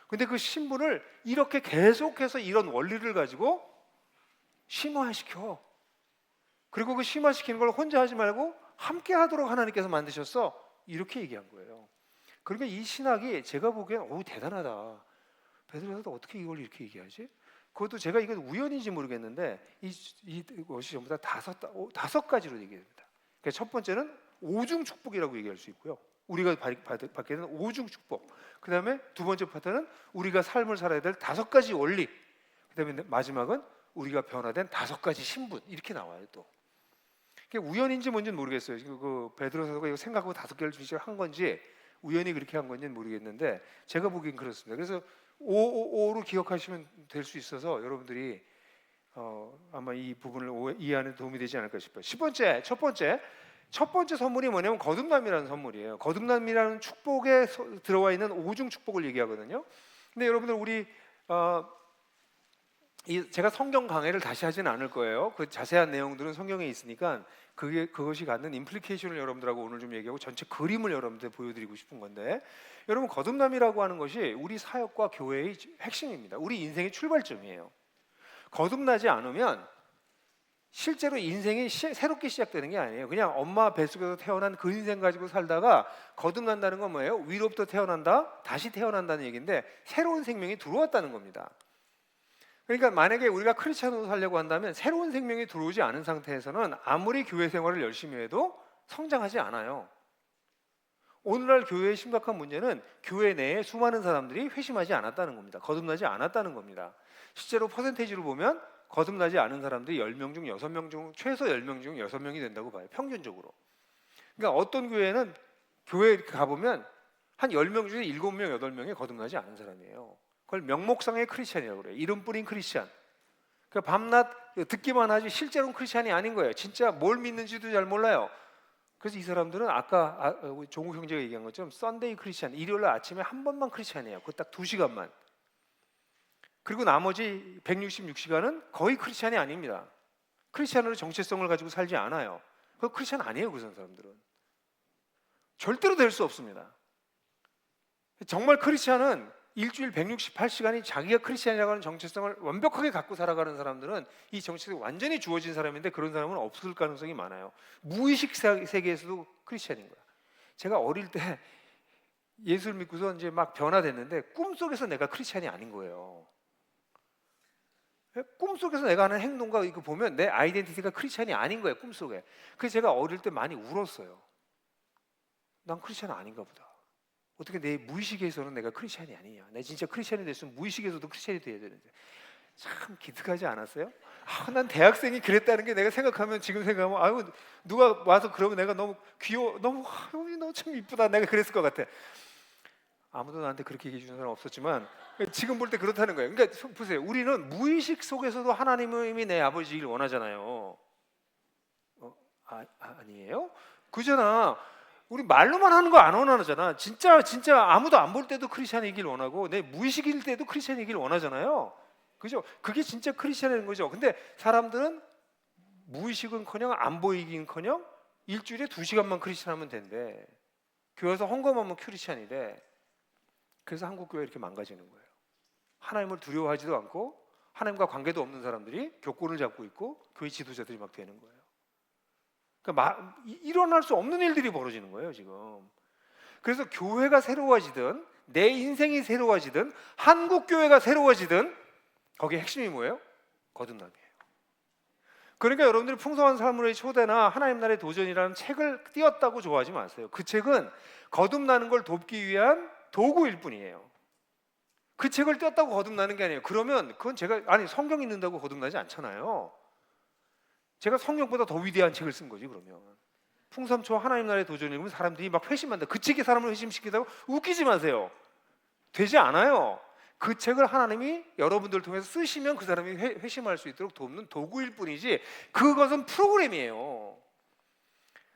근데 그 신분을 이렇게 계속해서 이런 원리를 가지고 심화시켜. 그리고 그 심화시키는 걸 혼자 하지 말고 함께 하도록 하나님께서 만드셨어. 이렇게 얘기한 거예요. 그러니까 이 신학이 제가 보기엔 대단하다. 베드로사도 어떻게 이걸 이렇게 얘기하지? 그것도 제가 이건 우연인지 모르겠는데 이것이 전부 다 다섯 가지로 얘기합니다. 그러니까 첫 번째는 오중 축복이라고 얘기할 수 있고요. 우리가 받게 되는 오중 축복. 그 다음에 두 번째 파트는 우리가 삶을 살아야 될 다섯 가지 원리. 그 다음에 마지막은 우리가 변화된 다섯 가지 신분. 이렇게 나와요 또. 그게 우연인지 뭔지는 모르겠어요. 그 베드로 사도가 이거 생각하고 다섯 개를 한 건지 우연히 그렇게 한 건지는 모르겠는데 제가 보기엔 그렇습니다. 그래서 5로 기억하시면 될 수 있어서 여러분들이 아마 이 부분을 이해하는 데 도움이 되지 않을까 싶어요. 첫 번째 선물이 뭐냐면 거듭남이라는 선물이에요. 거듭남이라는 축복에 들어와 있는 오중 축복을 얘기하거든요. 근데 여러분들 제가 성경 강해를 다시 하지는 않을 거예요. 그 자세한 내용들은 성경에 있으니까 그것이 갖는 임플리케이션을 여러분들하고 오늘 좀 얘기하고 전체 그림을 여러분들 보여드리고 싶은 건데, 여러분 거듭남이라고 하는 것이 우리 사역과 교회의 핵심입니다. 우리 인생의 출발점이에요. 거듭나지 않으면 실제로 인생이 새롭게 시작되는 게 아니에요. 그냥 엄마 뱃속에서 태어난 그 인생 가지고 살다가 거듭난다는 건 뭐예요? 위로부터 태어난다, 다시 태어난다는 얘기인데 새로운 생명이 들어왔다는 겁니다. 그러니까 만약에 우리가 크리스찬으로 살려고 한다면 새로운 생명이 들어오지 않은 상태에서는 아무리 교회 생활을 열심히 해도 성장하지 않아요. 오늘날 교회의 심각한 문제는 교회 내에 수많은 사람들이 회심하지 않았다는 겁니다. 거듭나지 않았다는 겁니다. 실제로 퍼센테이지로 보면 거듭나지 않은 사람들이 10명 중 6명 중 최소 10명 중 6명이 된다고 봐요. 평균적으로. 그러니까 어떤 교회는 교회에 가보면 한 10명 중에 7명, 8명이 거듭나지 않은 사람이에요. 그걸 명목상의 크리스찬이라고 그래요. 이름뿐인 크리스찬. 그러니까 밤낮 듣기만 하지 실제로는 크리스찬이 아닌 거예요. 진짜 뭘 믿는지도 잘 몰라요. 그래서 이 사람들은 아까 종우 형제가 얘기한 것처럼 썬데이 크리스찬, 일요일 아침에 한 번만 크리스찬이에요. 그 딱 2시간만. 그리고 나머지 166시간은 거의 크리스찬이 아닙니다. 크리스찬으로 정체성을 가지고 살지 않아요. 그 크리스찬 아니에요. 그런 사람들은 절대로 될 수 없습니다. 정말 크리스찬은 일주일 168시간이 자기가 크리스찬이라고 하는 정체성을 완벽하게 갖고 살아가는 사람들은 이 정체성이 완전히 주어진 사람인데, 그런 사람은 없을 가능성이 많아요. 무의식 세계에서도 크리스찬인 거야. 제가 어릴 때 예수를 믿고서 이제 막 변화됐는데 꿈속에서 내가 크리스찬이 아닌 거예요. 꿈속에서 내가 하는 행동과 이거 보면 내 아이덴티티가 크리스찬이 아닌 거예요. 꿈속에. 그래서 제가 어릴 때 많이 울었어요. 난 크리스찬 아닌가 보다. 어떻게 내 무의식에서는 내가 크리스찬이 아니냐. 내가 진짜 크리스찬이 됐으면 무의식에서도 크리스찬이 돼야 되는데. 참 기특하지 않았어요? 난 대학생이 그랬다는 게 내가 생각하면, 지금 생각하면 아유, 누가 와서 그러면 내가 너무 귀여워, 너무 참 이쁘다, 내가 그랬을 것 같아. 아무도 나한테 그렇게 얘기해 주는 사람 없었지만 지금 볼 때 그렇다는 거예요. 그러니까 보세요. 우리는 무의식 속에서도 하나님이 내 아버지를 원하잖아요. 아니에요? 그잖아. 우리 말로만 하는 거 안 원하잖아. 진짜 아무도 안 볼 때도 크리스찬이길 원하고, 내 무의식일 때도 크리스찬이길 원하잖아요. 그죠? 그게 진짜 크리스찬인 거죠. 근데 사람들은 무의식은커녕 안 보이긴커녕 일주일에 2시간만 크리스찬하면 된대. 교회에서 헌금하면 크리스찬이래. 그래서 한국 교회 이렇게 망가지는 거예요. 하나님을 두려워하지도 않고 하나님과 관계도 없는 사람들이 교권을 잡고 있고 교회 지도자들이 막 되는 거예요. 그러니까 일어날 수 없는 일들이 벌어지는 거예요, 지금. 그래서 교회가 새로워지든 내 인생이 새로워지든 한국 교회가 새로워지든 거기에 핵심이 뭐예요? 거듭남이에요. 그러니까 여러분들이 풍성한 삶의 초대나 하나님 나라의 도전이라는 책을 띄었다고 좋아하지 마세요. 그 책은 거듭나는 걸 돕기 위한 도구일 뿐이에요. 그 책을 띄었다고 거듭나는 게 아니에요. 그러면 그건 성경 읽는다고 거듭나지 않잖아요. 제가 성경보다 더 위대한 책을 쓴 거지. 그러면 풍삼초 하나님 나라의 도전 읽으면 사람들이 막 회심한다, 그 책이 사람을 회심시키다고 웃기지 마세요. 되지 않아요. 그 책을 하나님이 여러분들을 통해서 쓰시면 그 사람이 회심할 수 있도록 돕는 도구일 뿐이지, 그것은 프로그램이에요.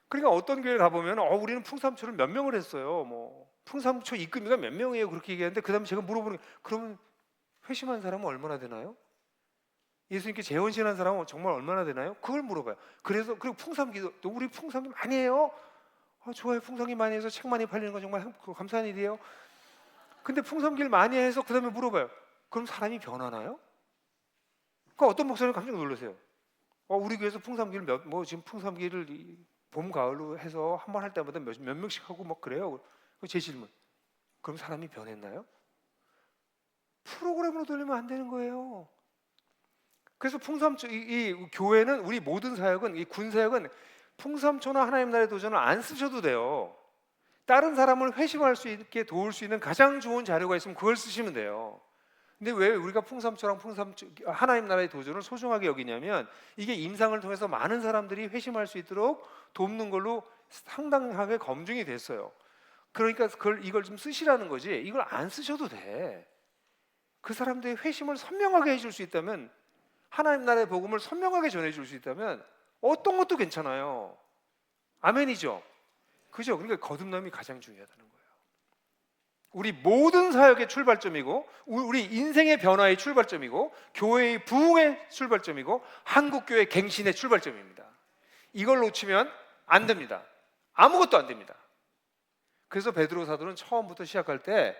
그러니까 어떤 교회 가보면 우리는 풍삼초를 몇 명을 했어요. 풍삼초 입금이가 몇 명이에요, 그렇게 얘기하는데 그 다음에 제가 물어보는 게, 그러면 회심한 사람은 얼마나 되나요? 예수님께 재혼신한 사람은 정말 얼마나 되나요? 그걸 물어봐요. 그리고 풍삼기도 우리 풍삼기 많이 해요? 좋아요. 풍삼기 많이 해서 책 많이 팔리는 건 정말 감사한 일이에요. 근데 풍삼기를 많이 해서 그 다음에 물어봐요. 그럼 사람이 변하나요? 그러니까 어떤 목사님 깜짝 놀라세요. 우리 교회에서 풍삼기를 지금 풍삼기를 봄 가을로 해서 한 번 할 때마다 몇 명씩 하고 막 그래요. 제 질문. 그럼 사람이 변했나요? 프로그램으로 돌리면 안 되는 거예요. 그래서 풍삼초, 이 교회는, 우리 모든 사역은, 이 군 사역은 풍삼초나 하나님 나라의 도전을 안 쓰셔도 돼요. 다른 사람을 회심할 수 있게 도울 수 있는 가장 좋은 자료가 있으면 그걸 쓰시면 돼요. 근데 왜 우리가 풍삼초랑 하나님 나라의 도전을 소중하게 여기냐면, 이게 임상을 통해서 많은 사람들이 회심할 수 있도록 돕는 걸로 상당하게 검증이 됐어요. 그러니까 이걸 좀 쓰시라는 거지, 이걸 안 쓰셔도 돼. 그 사람들의 회심을 선명하게 해줄 수 있다면, 하나님 나라의 복음을 선명하게 전해줄 수 있다면 어떤 것도 괜찮아요. 아멘이죠? 그죠? 그러니까 거듭남이 가장 중요하다는 거예요. 우리 모든 사역의 출발점이고, 우리 인생의 변화의 출발점이고, 교회의 부흥의 출발점이고, 한국교회 갱신의 출발점입니다. 이걸 놓치면 안 됩니다. 아무것도 안 됩니다. 그래서 베드로 사도는 처음부터 시작할 때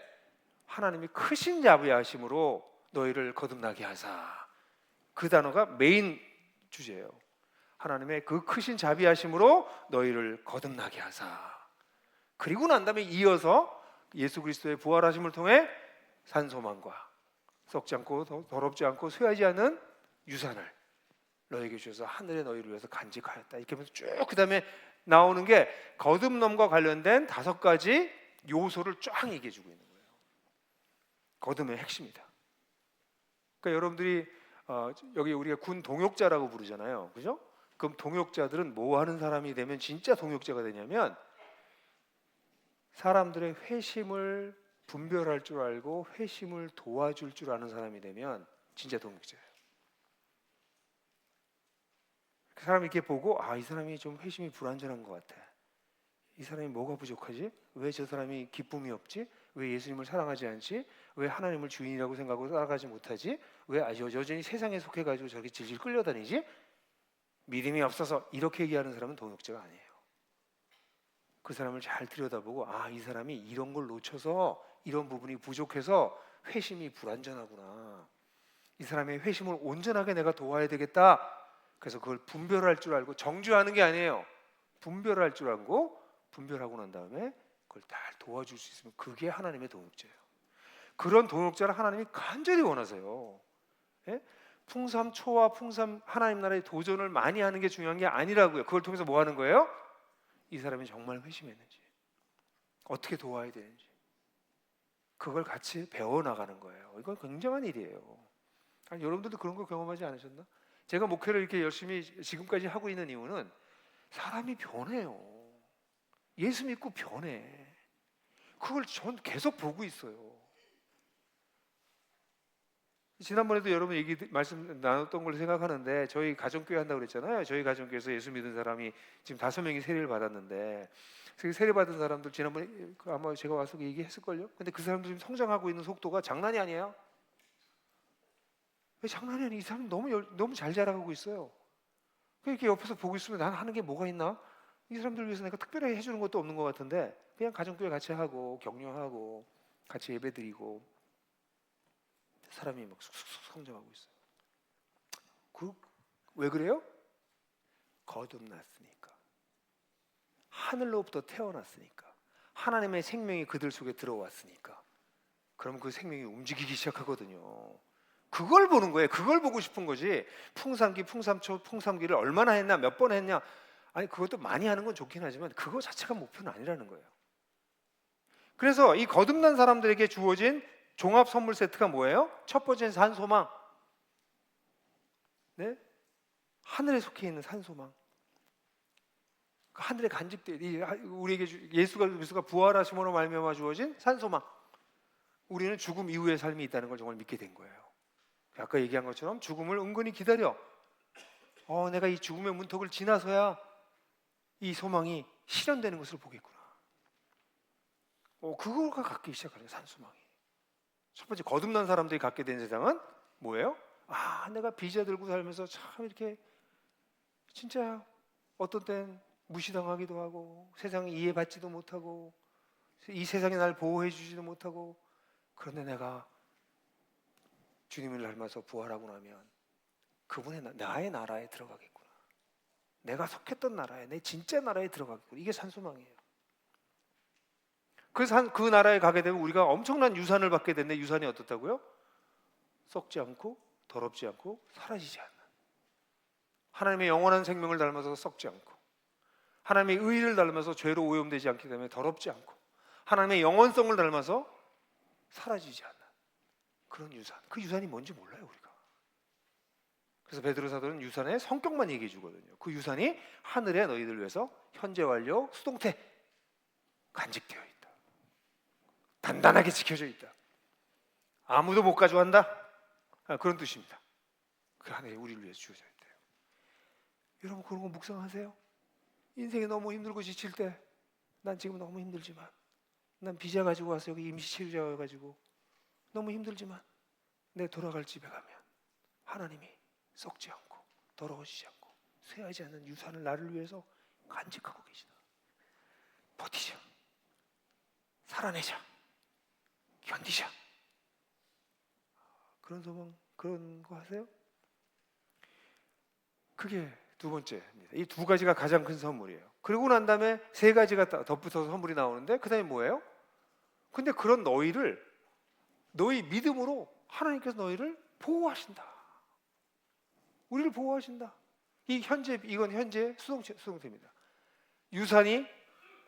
하나님이 크신 자비하심으로 너희를 거듭나게 하사, 그 단어가 메인 주제예요. 하나님의 그 크신 자비하심으로 너희를 거듭나게 하사. 그리고 난 다음에 이어서 예수 그리스도의 부활하심을 통해 산소망과 썩지 않고 더럽지 않고 쇠하지 않은 유산을 너에게 주셔서 하늘에 너희를 위해서 간직하였다. 이렇게 하면서 쭉 그 다음에 나오는 게 거듭남과 관련된 5가지 요소를 쫙 얘기해 주고 있는 거예요. 거듭의 핵심이다. 그러니까 여러분들이 여기 우리가 군 동역자라고 부르잖아요. 그죠? 그럼 동역자들은 뭐 하는 사람이 되면 진짜 동역자가 되냐면 사람들의 회심을 분별할 줄 알고 회심을 도와줄 줄 아는 사람이 되면 진짜 동역자예요. 그 사람이 이렇게 보고 이 사람이 좀 회심이 불완전한 것 같아. 이 사람이 뭐가 부족하지? 왜 저 사람이 기쁨이 없지? 왜 예수님을 사랑하지 않지? 왜 하나님을 주인이라고 생각하고 살아가지 못하지? 왜 여전히 세상에 속해가지고 저렇게 질질 끌려다니지? 믿음이 없어서 이렇게 얘기하는 사람은 동역자가 아니에요. 그 사람을 잘 들여다보고 이 사람이 이런 걸 놓쳐서 이런 부분이 부족해서 회심이 불완전하구나. 이 사람의 회심을 온전하게 내가 도와야 되겠다. 그래서 그걸 분별할 줄 알고 정죄하는 게 아니에요. 분별할 줄 알고 분별하고 난 다음에 그걸 잘 도와줄 수 있으면 그게 하나님의 동역자예요. 그런 동역자를 하나님이 간절히 원하세요. 예? 풍삼초와 풍삼 하나님 나라의 도전을 많이 하는 게 중요한 게 아니라고요. 그걸 통해서 뭐 하는 거예요? 이 사람이 정말 회심했는지, 어떻게 도와야 되는지 그걸 같이 배워나가는 거예요. 이건 굉장한 일이에요. 여러분들도 그런 거 경험하지 않으셨나? 제가 목회를 이렇게 열심히 지금까지 하고 있는 이유는 사람이 변해요. 예수 믿고 변해. 그걸 전 계속 보고 있어요. 지난번에도 여러분 말씀 나눴던 걸로 생각하는데 저희 가정교회 한다고 그랬잖아요. 저희 가정교회에서 예수 믿은 사람이 지금 5명이 세례를 받았는데 그 세례 받은 사람들 지난번에 아마 제가 와서 얘기했을걸요. 근데 그 사람들 지금 성장하고 있는 속도가 장난이 아니에요. 왜 장난이 아니에요? 이 사람 너무 잘 자라가고 있어요. 이렇게 옆에서 보고 있으면 난 하는 게 뭐가 있나? 이 사람들 위해서 내가 특별하게 해주는 것도 없는 것 같은데 그냥 가정교회 같이 하고 격려하고 같이 예배드리고 사람이 막 쑥쑥 성장하고 있어요. 왜 그래요? 거듭났으니까. 하늘로부터 태어났으니까. 하나님의 생명이 그들 속에 들어왔으니까. 그럼 그 생명이 움직이기 시작하거든요. 그걸 보는 거예요. 그걸 보고 싶은 거지. 풍삼기, 풍삼초, 풍삼기를 얼마나 했냐, 몇 번 했냐. 아니 그것도 많이 하는 건 좋긴 하지만 그거 자체가 목표는 아니라는 거예요. 그래서 이 거듭난 사람들에게 주어진 종합 선물 세트가 뭐예요? 첫 번째는 산소망. 네? 하늘에 속해 있는 산소망. 하늘에 간직돼 우리에게 예수가 부활하심으로 말미암아 주어진 산소망. 우리는 죽음 이후의 삶이 있다는 걸 정말 믿게 된 거예요. 아까 얘기한 것처럼 죽음을 은근히 기다려. 내가 이 죽음의 문턱을 지나서야 이 소망이 실현되는 것을 보겠구나. 그거가 갖기 시작하는 산소망이. 첫 번째 거듭난 사람들이 갖게 된 세상은 뭐예요? 내가 비자 들고 살면서 참 이렇게 진짜 어떤 땐 무시당하기도 하고 세상에 이해받지도 못하고 이 세상이 날 보호해 주지도 못하고 그런데 내가 주님을 닮아서 부활하고 나면 그분의 나의 나라에 들어가겠구나. 내가 속했던 나라에 내 진짜 나라에 들어가겠구나. 이게 산소망이에요. 그래서 그 나라에 가게 되면 우리가 엄청난 유산을 받게 됐는데 유산이 어떻다고요? 썩지 않고 더럽지 않고 사라지지 않는 하나님의 영원한 생명을 닮아서 썩지 않고 하나님의 의를 닮아서 죄로 오염되지 않기 때문에 더럽지 않고 하나님의 영원성을 닮아서 사라지지 않는 그런 유산. 그 유산이 뭔지 몰라요 우리가. 그래서 베드로 사도는 유산의 성격만 얘기해 주거든요. 그 유산이 하늘에 너희들 위해서 현재 완료 수동태 간직되어 있다. 단단하게 지켜져 있다. 아무도 못 가져간다. 그런 뜻입니다. 그 안에 우리를 위해서 주어져 있대요. 여러분 그런 거 묵상하세요. 인생이 너무 힘들고 지칠 때 난 지금 너무 힘들지만 난 비자 가지고 와서 여기 임시치료자 가지고 너무 힘들지만 내 돌아갈 집에 가면 하나님이 썩지 않고 더러워지지 않고 쇠하지 않는 유산을 나를 위해서 간직하고 계시다. 버티자. 살아내자. 견디자. 그런 소망, 그런 거 하세요? 그게 두 번째입니다. 이 두 가지가 가장 큰 선물이에요. 그리고 난 다음에 세 가지가 덧붙어서 선물이 나오는데 그 다음에 뭐예요? 근데 그런 너희 믿음으로 하나님께서 너희를 보호하신다. 우리를 보호하신다. 이건 현재 수동태입니다. 유산이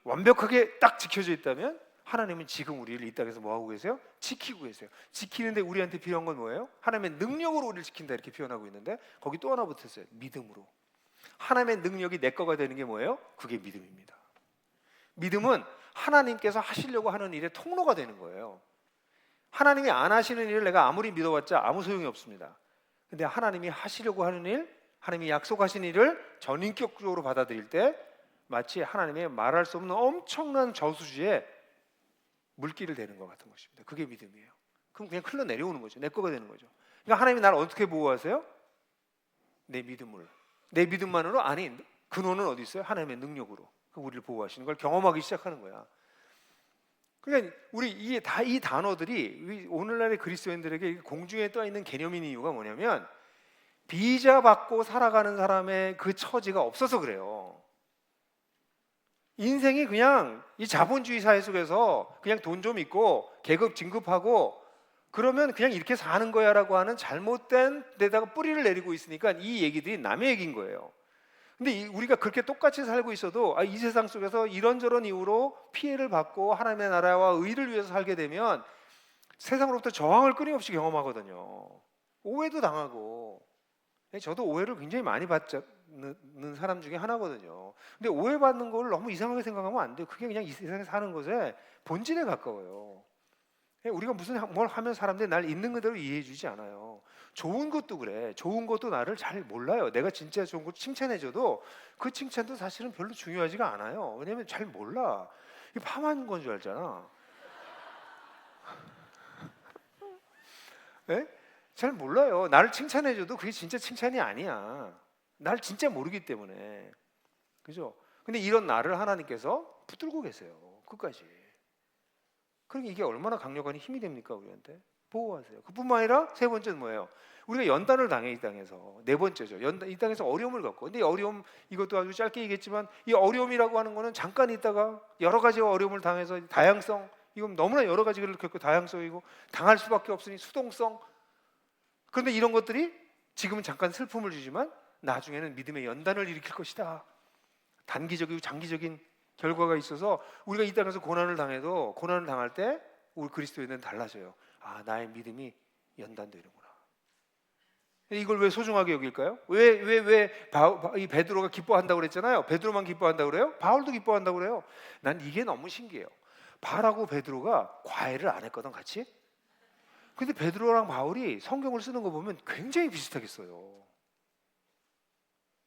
완벽하게 딱 지켜져 있다면 하나님은 지금 우리를 이 땅에서 뭐 하고 계세요? 지키고 계세요. 지키는데 우리한테 필요한 건 뭐예요? 하나님의 능력으로 우리를 지킨다 이렇게 표현하고 있는데 거기 또 하나 붙었어요. 믿음으로. 하나님의 능력이 내 거가 되는 게 뭐예요? 그게 믿음입니다. 믿음은 하나님께서 하시려고 하는 일의 통로가 되는 거예요. 하나님이 안 하시는 일을 내가 아무리 믿어봤자 아무 소용이 없습니다. 근데 하나님이 하시려고 하는 일, 하나님이 약속하신 일을 전인격적으로 받아들일 때 마치 하나님의 말할 수 없는 엄청난 저수지에 물길을 대는 것 같은 것입니다. 그게 믿음이에요. 그럼 그냥 흘러내려오는 거죠. 내 거가 되는 거죠. 그러니까 하나님이 나를 어떻게 보호하세요? 내 믿음을. 내 믿음만으로? 아니, 근원은 어디 있어요? 하나님의 능력으로 우리를 보호하시는 걸 경험하기 시작하는 거야. 그러니까 우리 이 단어들이 오늘날의 그리스도인들에게 공중에 떠 있는 개념인 이유가 뭐냐면 비자 받고 살아가는 사람의 그 처지가 없어서 그래요. 인생이 그냥 이 자본주의 사회 속에서 그냥 돈 좀 있고 계급 진급하고 그러면 그냥 이렇게 사는 거야라고 하는 잘못된 데다가 뿌리를 내리고 있으니까 이 얘기들이 남의 얘기인 거예요. 근데 우리가 그렇게 똑같이 살고 있어도 이 세상 속에서 이런저런 이유로 피해를 받고 하나님의 나라와 의를 위해서 살게 되면 세상으로부터 저항을 끊임없이 경험하거든요. 오해도 당하고. 저도 오해를 굉장히 많이 받는 사람 중에 하나거든요. 근데 오해받는 걸 너무 이상하게 생각하면 안 돼요. 그게 그냥 이 세상에 사는 것의 본질에 가까워요. 우리가 무슨 뭘 하면 사람들이 날 있는 그대로 이해해 주지 않아요. 좋은 것도 그래. 좋은 것도 나를 잘 몰라요. 내가 진짜 좋은 것 칭찬해줘도 그 칭찬도 사실은 별로 중요하지가 않아요. 왜냐면 잘 몰라. 이게 파마한 건 줄 알잖아. 네? 잘 몰라요. 나를 칭찬해줘도 그게 진짜 칭찬이 아니야. 날 진짜 모르기 때문에. 그죠? 근데 이런 나를 하나님께서 붙들고 계세요. 끝까지. 그러니까 이게 얼마나 강력한 힘이 됩니까? 우리한테 보호하세요. 그뿐만 아니라 세 번째는 뭐예요? 우리가 연단을 당해 이 땅에서. 네 번째죠. 이 땅에서 어려움을 겪고. 근데 이 어려움, 이것도 아주 짧게 얘기했지만 이 어려움이라고 하는 거는 잠깐 있다가 여러 가지 어려움을 당해서 다양성, 이건 너무나 여러 가지를 겪고 다양성이고 당할 수밖에 없으니 수동성. 그런데 이런 것들이 지금은 잠깐 슬픔을 주지만 나중에는 믿음의 연단을 일으킬 것이다. 단기적이고 장기적인 결과가 있어서 우리가 이 땅에서 고난을 당해도 고난을 당할 때 우리 그리스도인은 달라져요. 나의 믿음이 연단되는구나. 이걸 왜 소중하게 여길까요? 왜 이 베드로가 기뻐한다고 그랬잖아요. 베드로만 기뻐한다고 그래요? 바울도 기뻐한다고 그래요. 난 이게 너무 신기해요. 바울하고 베드로가 과외를 안 했거든 같이. 근데 베드로랑 바울이 성경을 쓰는 거 보면 굉장히 비슷하게 써요.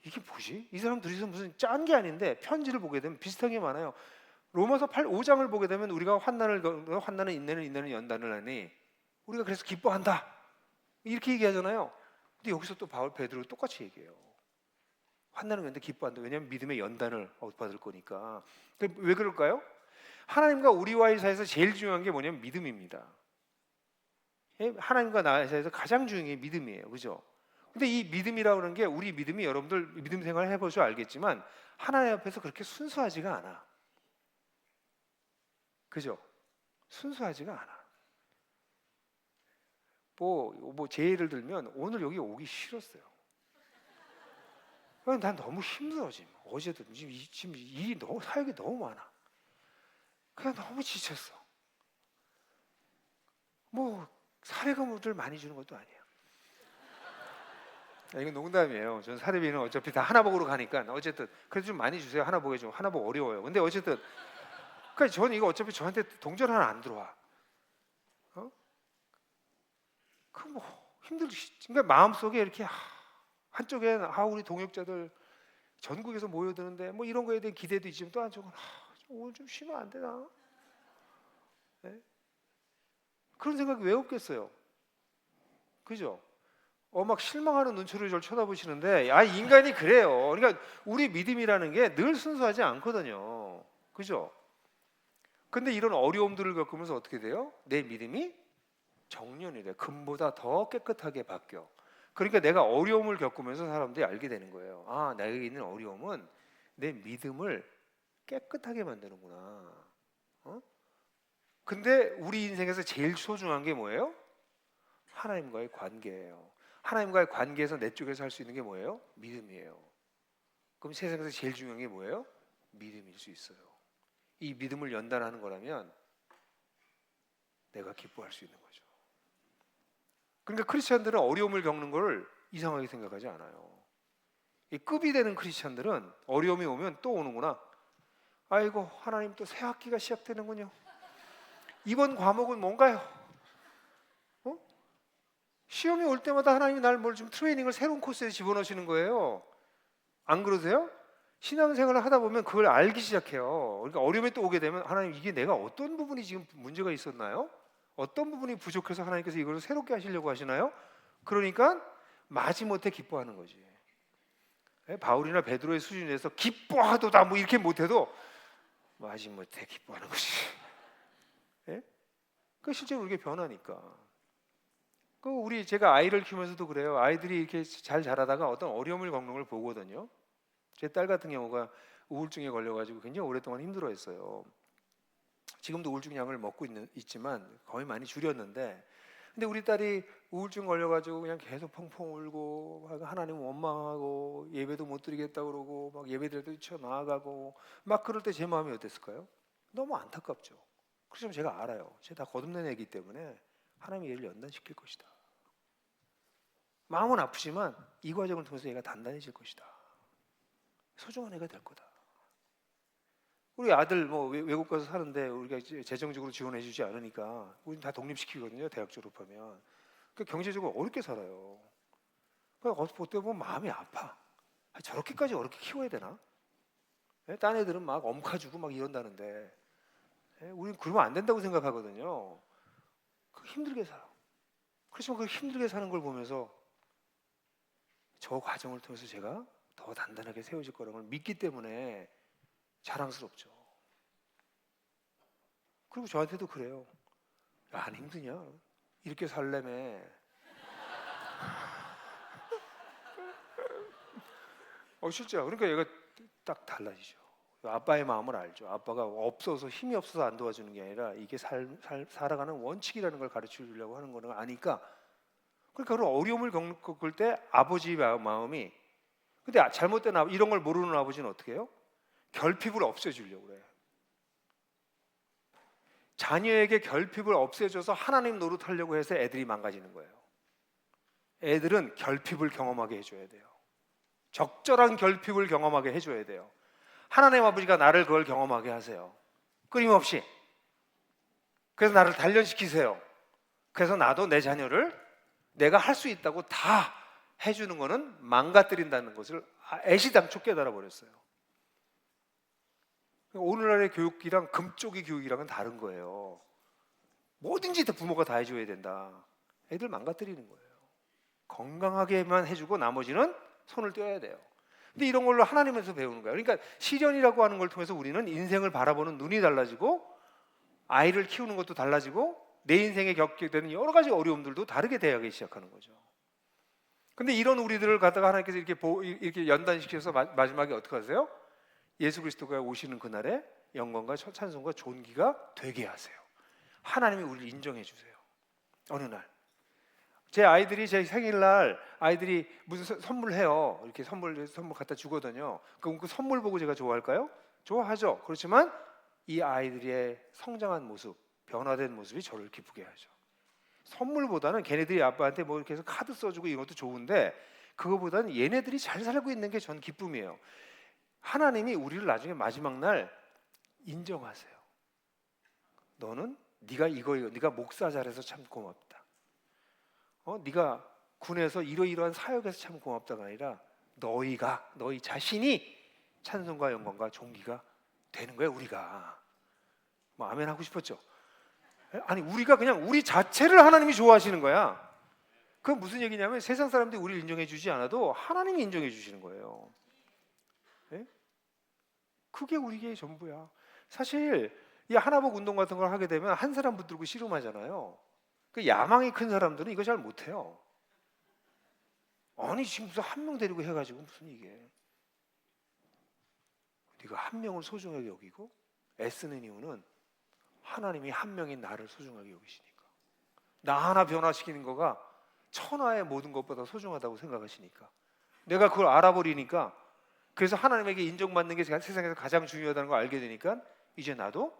이게 뭐지? 이 사람 둘이서 무슨 짠 게 아닌데 편지를 보게 되면 비슷한 게 많아요. 로마서 5장을 보게 되면 우리가 환난은 인내는 연단을 하니 우리가 그래서 기뻐한다 이렇게 얘기하잖아요. 근데 여기서 또 바울 베드로 똑같이 얘기해요. 환난은 근데 기뻐한다. 왜냐하면 믿음의 연단을 받을 거니까. 왜 그럴까요? 하나님과 우리와의 사이에서 제일 중요한 게 뭐냐면 믿음입니다. 하나님과 나의 사이에서 가장 중요한 게 믿음이에요. 그죠? 근데 이 믿음이라고 하는 게 우리 믿음이 여러분들 믿음 생활을 해보셔 알겠지만 하나님 앞에서 그렇게 순수하지가 않아. 그죠? 순수하지가 않아. 제 예를 들면 오늘 여기 오기 싫었어요. 난 너무 힘들어 지금. 어제도 지금 일이 너무 사역이 너무 많아. 그냥 너무 지쳤어. 사례금을 많이 주는 것도 아니에요. 이건 농담이에요. 저는 사례비는 어차피 다 하나복으로 가니까 어쨌든 그래도 좀 많이 주세요. 하나복에 좀 하나복 어려워요. 근데 어쨌든 그러니까 저는 이거 어차피 저한테 동전 하나 안 들어와. 힘들지. 그러니까 마음속에 이렇게 한쪽엔 우리 동역자들 전국에서 모여드는데 이런 거에 대한 기대도 있지만 또 한쪽은 오늘 좀 쉬면 안 되나? 네? 그런 생각이 왜 없겠어요? 그죠? 막 실망하는 눈초리를 저를 쳐다보시는데 인간이 그래요. 그러니까 우리 믿음이라는 게 늘 순수하지 않거든요. 그죠? 근데 이런 어려움들을 겪으면서 어떻게 돼요? 내 믿음이 정련이 돼. 금보다 더 깨끗하게 바뀌어. 그러니까 내가 어려움을 겪으면서 사람들이 알게 되는 거예요. 나에게 있는 어려움은 내 믿음을 깨끗하게 만드는구나. 근데 우리 인생에서 제일 소중한 게 뭐예요? 하나님과의 관계예요. 하나님과의 관계에서 내 쪽에서 할 수 있는 게 뭐예요? 믿음이에요. 그럼 세상에서 제일 중요한 게 뭐예요? 믿음일 수 있어요. 이 믿음을 연단하는 거라면 내가 기뻐할 수 있는 거죠. 그러니까 크리스찬들은 어려움을 겪는 걸 이상하게 생각하지 않아요. 이 급이 되는 크리스찬들은 어려움이 오면 또 오는구나. 아이고, 하나님 또 새 학기가 시작되는군요. 이번 과목은 뭔가요? 시험이 올 때마다 하나님이 날 뭘 좀 트레이닝을 새로운 코스에 집어넣으시는 거예요. 안 그러세요? 신앙생활을 하다 보면 그걸 알기 시작해요. 그러니까 어려움이 또 오게 되면 하나님, 이게 내가 어떤 부분이 지금 문제가 있었나요? 어떤 부분이 부족해서 하나님께서 이걸 새롭게 하시려고 하시나요? 그러니까 마지못해 기뻐하는 거지. 바울이나 베드로의 수준에서 기뻐하도다 뭐 이렇게 못해도 마지못해 기뻐하는 거지. 예? 그 실제로 이렇게 변하니까. 제가 아이를 키우면서도 그래요. 아이들이 이렇게 잘 자라다가 어떤 어려움을 겪는 걸 보거든요. 제 딸 같은 경우가 우울증에 걸려가지고 굉장히 오랫동안 힘들어했어요. 지금도 우울증 약을 먹고 있지만 거의 많이 줄였는데, 근데 우리 딸이 우울증 걸려가지고 그냥 계속 펑펑 울고 하나님 원망하고 예배도 못 드리겠다 그러고 막 예배드려도 뛰쳐나가고 막 그럴 때 제 마음이 어땠을까요? 너무 안타깝죠. 그래서 제가 알아요. 제가 다 거듭낸 애기 때문에 하나님이 얘를 연단시킬 것이다. 마음은 아프지만 이 과정을 통해서 얘가 단단해질 것이다. 소중한 애가 될 거다. 우리 아들 뭐 외국 가서 사는데 우리가 재정적으로 지원해주지 않으니까 우리는 다 독립시키거든요. 대학 졸업하면. 그러니까 경제적으로 어렵게 살아요. 그러니까 어떻게 보면 마음이 아파. 저렇게까지 어렵게 키워야 되나? 딴 애들은 막 엄카주고 막 이런다는데 우리는 그러면 안 된다고 생각하거든요. 힘들게 살아. 그렇지만 그 힘들게 사는 걸 보면서 저 과정을 통해서 제가 더 단단하게 세워질 거라는 걸 믿기 때문에 자랑스럽죠. 그리고 저한테도 그래요. 야, 안 힘드냐? 이렇게 살려면 실제로. 그러니까 얘가 딱 달라지죠. 아빠의 마음을 알죠. 아빠가 없어서 힘이 없어서 안 도와주는 게 아니라 이게 살아가는 원칙이라는 걸 가르쳐 주려고 하는 거는 아니까. 그러니까 그 어려움을 겪을 때 아버지 마음이, 근데 잘못된 이런 걸 모르는 아버지는 어떻게 해요? 결핍을 없애주려고 그래요. 자녀에게 결핍을 없애줘서 하나님 노릇하려고 해서 애들이 망가지는 거예요. 애들은 결핍을 경험하게 해줘야 돼요. 적절한 결핍을 경험하게 해줘야 돼요. 하나님 아버지가 나를 그걸 경험하게 하세요. 끊임없이. 그래서 나를 단련시키세요. 그래서 나도 내 자녀를 내가 할 수 있다고 다 해주는 거는 망가뜨린다는 것을 애시당초 깨달아 버렸어요. 오늘날의 교육이랑 금쪽이 교육이랑은 다른 거예요. 뭐든지 다 부모가 다 해줘야 된다. 애들 망가뜨리는 거예요. 건강하게만 해주고 나머지는 손을 떼어야 돼요. 근데 이런 걸로 하나님에서 배우는 거예요. 그러니까 시련이라고 하는 걸 통해서 우리는 인생을 바라보는 눈이 달라지고 아이를 키우는 것도 달라지고 내 인생에 겪게 되는 여러 가지 어려움들도 다르게 대하기 시작하는 거죠. 근데 이런 우리들을 갖다가 하나님께서 이렇게 연단시켜서 마지막에 어떻게 하세요? 예수 그리스도가 오시는 그날에 영광과 찬송과 존귀가 되게 하세요. 하나님이 우리를 인정해 주세요. 어느 날 제 아이들이 제 생일날 아이들이 무슨 선물해요. 이렇게 선물 갖다 주거든요. 그럼 그 선물 보고 제가 좋아할까요? 좋아하죠. 그렇지만 이 아이들의 성장한 모습, 변화된 모습이 저를 기쁘게 하죠. 선물보다는 걔네들이 아빠한테 뭐 이렇게 해서 카드 써주고 이것도 좋은데 그거보다는 얘네들이 잘 살고 있는 게 전 기쁨이에요. 하나님이 우리를 나중에 마지막 날 인정하세요. 너는 네가 네가 목사 잘해서 참 고맙다. 네가 군에서 이러이러한 사역에서 참 고맙다가 아니라 너희 자신이 찬송과 영광과 존귀가 되는 거야. 우리가 뭐 아멘 하고 싶었죠. 아니 우리가 그냥 우리 자체를 하나님이 좋아하시는 거야. 그건 무슨 얘기냐면 세상 사람들이 우리를 인정해 주지 않아도 하나님이 인정해 주시는 거예요. 네? 그게 우리의 전부야. 사실 이 하나복 운동 같은 걸 하게 되면 한 사람 붙들고 씨름하잖아요. 그 야망이 큰 사람들은 이거 잘 못해요. 아니 지금 무슨 한 명 데리고 해가지고 무슨 이게. 네가 한 명을 소중하게 여기고 애쓰는 이유는 하나님이 한 명인 나를 소중하게 여기시니까. 나 하나 변화시키는 거가 천하의 모든 것보다 소중하다고 생각하시니까. 내가 그걸 알아버리니까 그래서 하나님에게 인정받는 게 세상에서 가장 중요하다는 걸 알게 되니까 이제 나도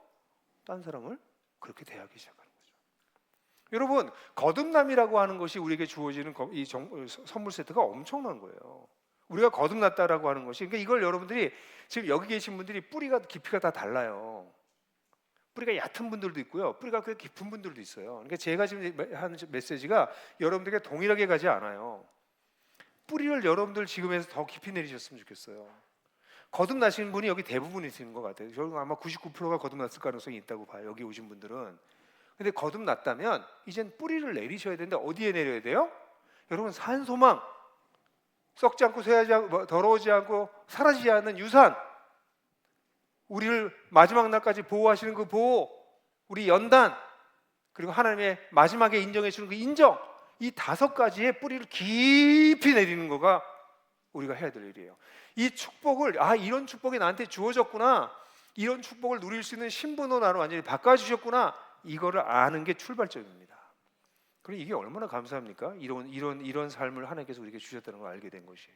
딴 사람을 그렇게 대하기 시작하는 거죠. 여러분, 거듭남이라고 하는 것이 우리에게 주어지는 선물 세트가 엄청난 거예요. 우리가 거듭났다라고 하는 것이, 그러니까 이걸 여러분들이 지금 여기 계신 분들이 뿌리가 깊이가 다 달라요. 뿌리가 얕은 분들도 있고요, 뿌리가 꽤 깊은 분들도 있어요. 그러니까 제가 지금 하는 메시지가 여러분들에게 동일하게 가지 않아요. 뿌리를 여러분들 지금에서 더 깊이 내리셨으면 좋겠어요. 거듭나신 분이 여기 대부분이신 것 같아요. 저는 아마 99%가 거듭났을 가능성이 있다고 봐요, 여기 오신 분들은. 근데 거듭났다면 이젠 뿌리를 내리셔야 되는데 어디에 내려야 돼요? 여러분, 산소망, 썩지 않고 쇠하지 않고 더러워지지 않고 사라지지 않는 유산, 우리를 마지막 날까지 보호하시는 그 보호, 우리 연단, 그리고 하나님의 마지막에 인정해 주는 그 인정, 이 5가지의 뿌리를 깊이 내리는 거가 우리가 해야 될 일이에요. 이 축복을, 이런 축복이 나한테 주어졌구나, 이런 축복을 누릴 수 있는 신분으로 나를 완전히 바꿔주셨구나, 이거를 아는 게 출발점입니다. 그럼 이게 얼마나 감사합니까? 이런 삶을 하나님께서 우리에게 주셨다는 걸 알게 된 것이,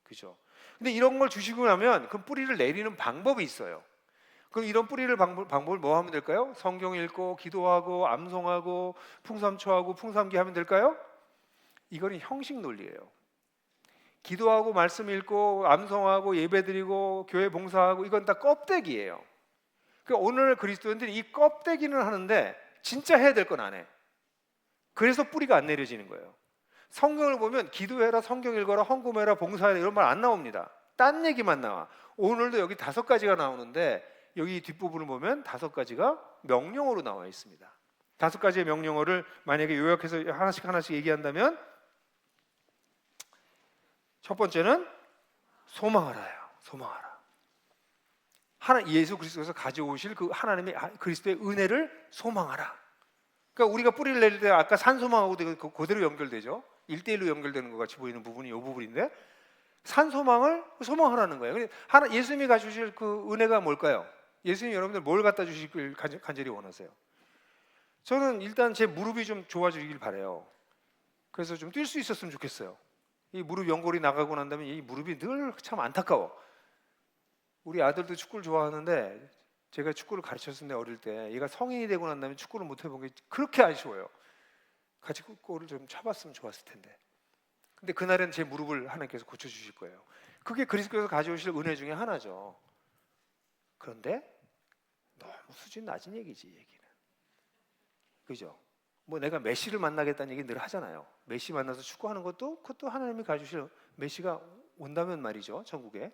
그죠? 근데 이런 걸 주시고 나면 그 뿌리를 내리는 방법이 있어요. 그럼 이런 뿌리를 방법을 뭐 하면 될까요? 성경 읽고 기도하고 암송하고 풍삼초하고 풍삼기 하면 될까요? 이거는 형식 논리예요. 기도하고 말씀 읽고 암송하고 예배드리고 교회 봉사하고 이건 다 껍데기예요. 그러니까 오늘 그리스도인들이 이 껍데기는 하는데 진짜 해야 될 건 안 해. 그래서 뿌리가 안 내려지는 거예요. 성경을 보면 기도해라, 성경 읽어라, 헌금해라, 봉사해라 이런 말 안 나옵니다. 딴 얘기만 나와. 오늘도 여기 5가지가 나오는데 여기 뒷부분을 보면 5가지가 명령어로 나와 있습니다. 5가지의 명령어를 만약에 요약해서 하나씩 얘기한다면, 첫 번째는 소망하라예요. 소망하라. 예수 그리스도께서 가져오실 그 하나님의 그리스도의 은혜를 소망하라. 그러니까 우리가 뿌리를 내릴 때 아까 산소망하고 그대로 연결되죠. 1대1로 연결되는 것 같이 보이는 부분이 이 부분인데, 산소망을 소망하라는 거예요. 예수님이 가져주실 그 은혜가 뭘까요? 예수님 여러분들 뭘 갖다 주시길 간절히 원하세요? 저는 일단 제 무릎이 좀 좋아지길 바라요. 그래서 좀 뛸 수 있었으면 좋겠어요. 이 무릎 연골이 나가고 난 다음에 이 무릎이 늘 참 안타까워. 우리 아들도 축구를 좋아하는데 제가 축구를 가르쳤었는데 어릴 때 얘가 성인이 되고 난 다음에 축구를 못 해본 게 그렇게 아쉬워요. 같이 골을 좀 쳐봤으면 좋았을 텐데. 근데 그날은 제 무릎을 하나님께서 고쳐주실 거예요. 그게 그리스도께서 가져오실 은혜 중에 하나죠. 그런데 너무 수준 낮은 얘기지, 얘기는. 그죠? 뭐 내가 메시를 만나겠다는 얘기 늘 하잖아요. 메시 만나서 축구하는 것도 그것도 하나님이 가져주실, 메시가 온다면 말이죠, 전국에.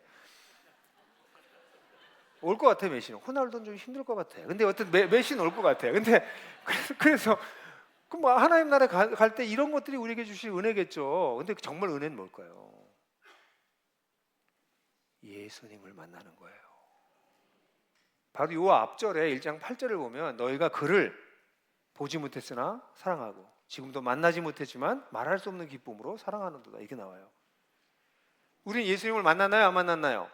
올 것 같아. 메시는. 호날두는 좀 힘들 것 같아. 근데 어떤 메시는 올 것 같아. 근데 그래서 뭐 하나님 나라에 갈 때 이런 것들이 우리에게 주실 은혜겠죠. 근데 정말 은혜는 뭘까요? 예수님을 만나는 거예요. 바로 이 앞절에 1장 8절을 보면 너희가 그를 보지 못했으나 사랑하고 지금도 만나지 못했지만 말할 수 없는 기쁨으로 사랑하는도다, 이게 나와요. 우리는 예수님을 만났나요? 안 만났나요?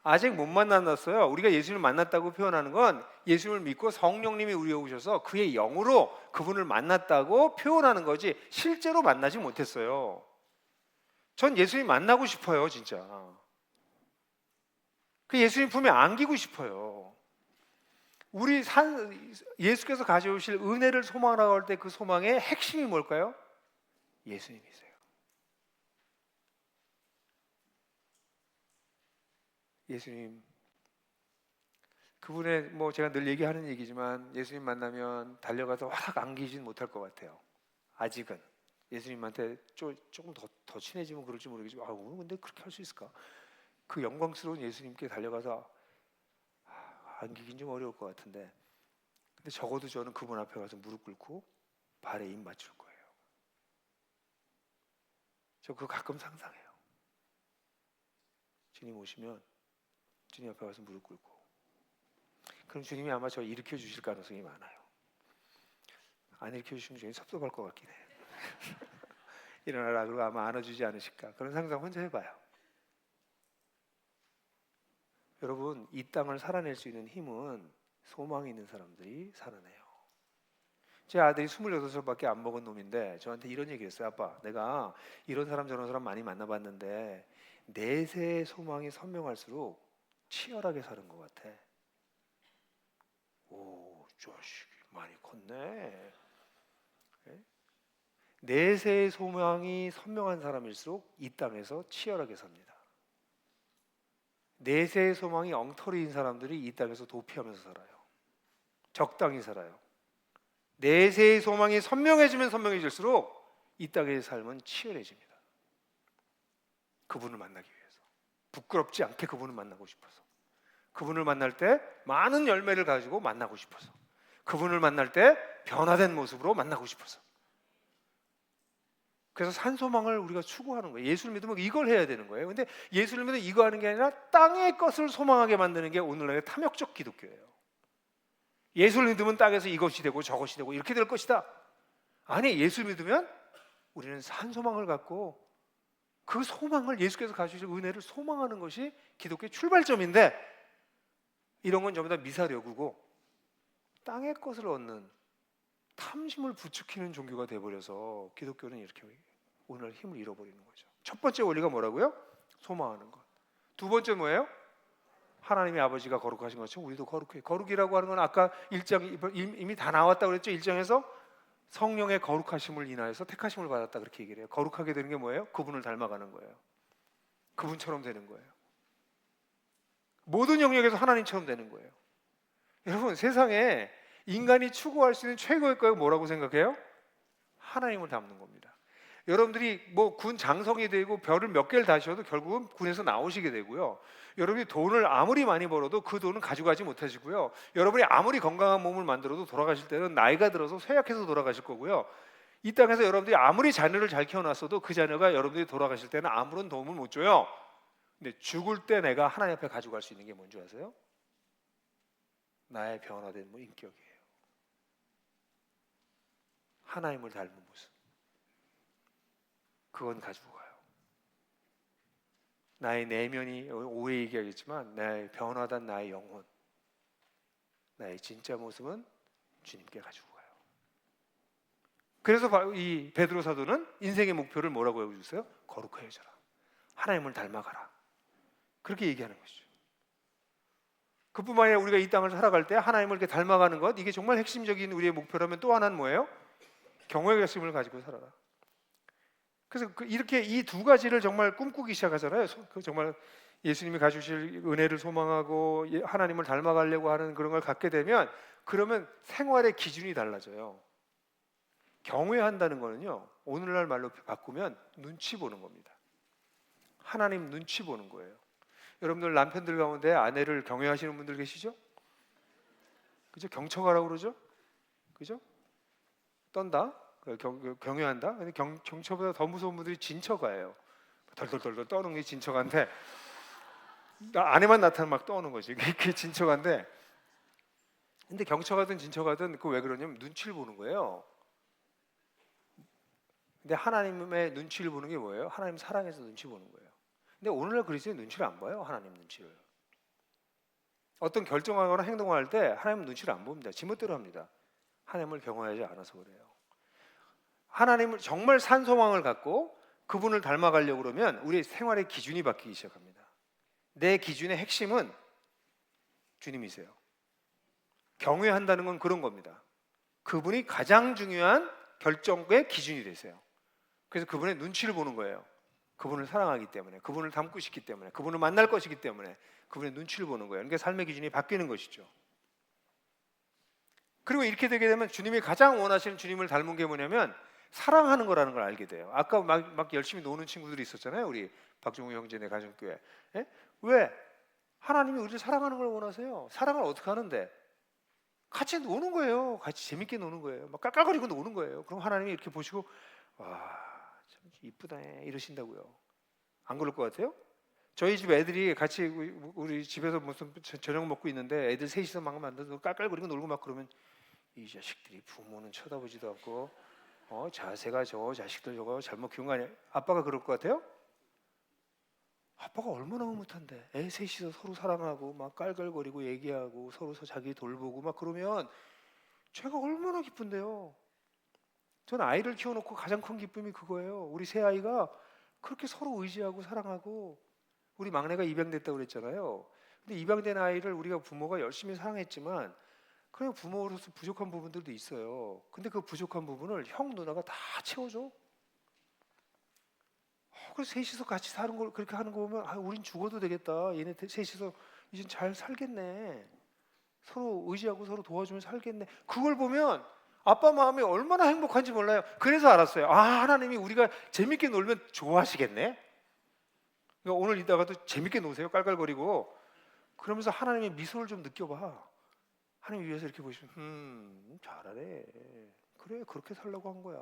아직 못 만났어요. 우리가 예수님을 만났다고 표현하는 건 예수님을 믿고 성령님이 우리에 오셔서 그의 영으로 그분을 만났다고 표현하는 거지, 실제로 만나지 못했어요. 전 예수님 만나고 싶어요, 진짜. 그 예수님 품에 안기고 싶어요. 예수께서 가져오실 은혜를 소망하라고 할 때 그 소망의 핵심이 뭘까요? 예수님이세요. 예수님, 그분의 뭐 제가 늘 얘기하는 얘기지만 예수님 만나면 달려가서 확 안기진 못할 것 같아요. 아직은 예수님한테 조금 더 친해지면 그럴지 모르겠지만, 근데 그렇게 할 수 있을까? 그 영광스러운 예수님께 달려가서 안기긴 좀 어려울 것 같은데, 근데 적어도 저는 그분 앞에 가서 무릎 꿇고 발에 입 맞출 거예요. 저 그거 가끔 상상해요. 주님 오시면 주님 앞에 가서 무릎 꿇고, 그럼 주님이 아마 저 일으켜 주실 가능성이 많아요. 안 일으켜 주시면 주님이 섭섭할 것 같긴 해요. 일어나라 그러고 아마 안아주지 않으실까, 그런 상상 혼자 해봐요. 여러분, 이 땅을 살아낼 수 있는 힘은 소망이 있는 사람들이 살아내요. 제 아들이 26살밖에 안 먹은 놈인데 저한테 이런 얘기를 했어요. 아빠, 내가 이런 사람 저런 사람 많이 만나봤는데 내세의 소망이 선명할수록 치열하게 사는 것 같아. 오, 자식이 많이 컸네. 예? 내세의 소망이 선명한 사람일수록 이 땅에서 치열하게 삽니다. 내세의 소망이 엉터리인 사람들이 이 땅에서 도피하면서 살아요. 적당히 살아요. 내세의 소망이 선명해지면 선명해질수록 이 땅의 삶은 치열해집니다. 그분을 만나기 위해서, 부끄럽지 않게 그분을 만나고 싶어서, 그분을 만날 때 많은 열매를 가지고 만나고 싶어서, 그분을 만날 때 변화된 모습으로 만나고 싶어서. 그래서 산소망을 우리가 추구하는 거예요. 예수를 믿으면 이걸 해야 되는 거예요. 근데 예수를 믿으면 이거 하는 게 아니라 땅의 것을 소망하게 만드는 게 오늘날의 탐욕적 기독교예요. 예수를 믿으면 땅에서 이것이 되고 저것이 되고 이렇게 될 것이다. 아니, 예수를 믿으면 우리는 산소망을 갖고 그 소망을, 예수께서 가주실 은혜를 소망하는 것이 기독교의 출발점인데, 이런 건 전부 다 미사려구고 땅의 것을 얻는 탐심을 부추기는 종교가 되어버려서 기독교는 이렇게 오늘 힘을 잃어버리는 거죠. 첫 번째 원리가 뭐라고요? 소망하는 것. 두 번째 뭐예요? 하나님의 아버지가 거룩하신 것처럼 우리도 거룩해요. 거룩이라고 하는 건 아까 1장 이미 다 나왔다고 그랬죠. 1장에서 성령의 거룩하심을 인하여서 택하심을 받았다, 그렇게 얘기를 해요. 거룩하게 되는 게 뭐예요? 그분을 닮아가는 거예요. 그분처럼 되는 거예요. 모든 영역에서 하나님처럼 되는 거예요. 여러분, 세상에 인간이 추구할 수 있는 최고의 거가 뭐라고 생각해요? 하나님을 닮는 겁니다. 여러분들이 뭐 군 장성이 되고 별을 몇 개를 다셔도 결국은 군에서 나오시게 되고요. 여러분이 돈을 아무리 많이 벌어도 그 돈은 가져가지 못하시고요. 여러분이 아무리 건강한 몸을 만들어도 돌아가실 때는 나이가 들어서 쇠약해서 돌아가실 거고요. 이 땅에서 여러분들이 아무리 자녀를 잘 키워놨어도 그 자녀가 여러분들이 돌아가실 때는 아무런 도움을 못 줘요. 근데 죽을 때 내가 하나님 앞에 가져갈 수 있는 게 뭔지 아세요? 나의 변화된 인격이에요. 하나님을 닮은 모습. 그건 가지고 가요. 나의 내면이, 오해 얘기하겠지만 나의 변화된 나의 영혼, 나의 진짜 모습은 주님께 가지고 가요. 그래서 이 베드로 사도는 인생의 목표를 뭐라고 해주세요? 거룩해져라, 하나님을 닮아가라, 그렇게 얘기하는 것이죠. 그뿐만 아니라 우리가 이 땅을 살아갈 때 하나님을 이렇게 닮아가는 것, 이게 정말 핵심적인 우리의 목표라면 또 하나는 뭐예요? 경외의 가슴을 가지고 살아라. 그래서 이렇게 이 두 가지를 정말 꿈꾸기 시작하잖아요. 정말 예수님이 가주실 은혜를 소망하고 하나님을 닮아가려고 하는 그런 걸 갖게 되면, 그러면 생활의 기준이 달라져요. 경외한다는 거는요, 오늘날 말로 바꾸면 눈치 보는 겁니다. 하나님 눈치 보는 거예요. 여러분들 남편들 가운데 아내를 경외하시는 분들 계시죠? 그죠? 경청하라고 그러죠? 그죠? 떤다? 경외한다? 근데 경처보다 더 무서운 분들이 진처가예요. 덜덜덜덜 떠는 게 진처가인데, 아내만 나타나면 막 떠는 거지. 그게 진처가인데, 근데 경처가든 진처가든 그 왜 그러냐면 눈치를 보는 거예요. 근데 하나님의 눈치를 보는 게 뭐예요? 하나님 사랑해서 눈치 보는 거예요. 근데 오늘날 그리스도인 눈치를 안 봐요. 하나님 눈치를. 어떤 결정하거나 행동할 때 하나님 눈치를 안 봅니다. 지멋대로 합니다. 하나님을 경외하지 않아서 그래요. 하나님을 정말 산소망을 갖고 그분을 닮아가려고 그러면 우리의 생활의 기준이 바뀌기 시작합니다. 내 기준의 핵심은 주님이세요. 경외한다는 건 그런 겁니다. 그분이 가장 중요한 결정의 기준이 되세요. 그래서 그분의 눈치를 보는 거예요. 그분을 사랑하기 때문에, 그분을 닮고 싶기 때문에, 그분을 만날 것이기 때문에 그분의 눈치를 보는 거예요. 그러니까 삶의 기준이 바뀌는 것이죠. 그리고 이렇게 되게 되면 주님이 가장 원하시는 주님을 닮은 게 뭐냐면 사랑하는 거라는 걸 알게 돼요. 아까 막 열심히 노는 친구들이 있었잖아요. 우리 박종우 형제네 가정교회. 예? 왜? 하나님이 우리를 사랑하는 걸 원하세요. 사랑을 어떻게 하는데? 같이 노는 거예요. 같이 재밌게 노는 거예요. 막 깔깔거리고 노는 거예요. 그럼 하나님이 이렇게 보시고 와, 참 이쁘다 이러신다고요. 안 그럴 것 같아요? 저희 집 애들이 같이 우리 집에서 무슨 저녁 먹고 있는데 애들 셋이서 막 만나서 깔깔거리고 놀고 막 그러면 이 자식들이 부모는 쳐다보지도 않고 자세가 저 자식들 저거 잘못 키운 거 아니야? 아빠가 그럴 것 같아요? 아빠가 얼마나 흐뭇한데 애 셋이서 서로 사랑하고 막 깔깔거리고 얘기하고 서로 자기 돌보고 막 그러면 제가 얼마나 기쁜데요. 전 아이를 키워놓고 가장 큰 기쁨이 그거예요. 우리 새 아이가 그렇게 서로 의지하고 사랑하고 우리 막내가 입양됐다고 그랬잖아요. 근데 입양된 아이를 우리가 부모가 열심히 사랑했지만 그냥 부모로서 부족한 부분들도 있어요. 근데 그 부족한 부분을 형 누나가 다 채워줘. 그래서 셋이서 같이 사는 걸 그렇게 하는 거 보면 우린 죽어도 되겠다. 얘네 셋이서 이제 잘 살겠네. 서로 의지하고 서로 도와주면 살겠네. 그걸 보면 아빠 마음이 얼마나 행복한지 몰라요. 그래서 알았어요. 하나님이 우리가 재밌게 놀면 좋아하시겠네. 그러니까 오늘 이따가도 재밌게 노세요. 깔깔거리고. 그러면서 하나님의 미소를 좀 느껴봐. 하나님 위해서 이렇게 보시면 잘하네. 그래, 그렇게 살려고 한 거야.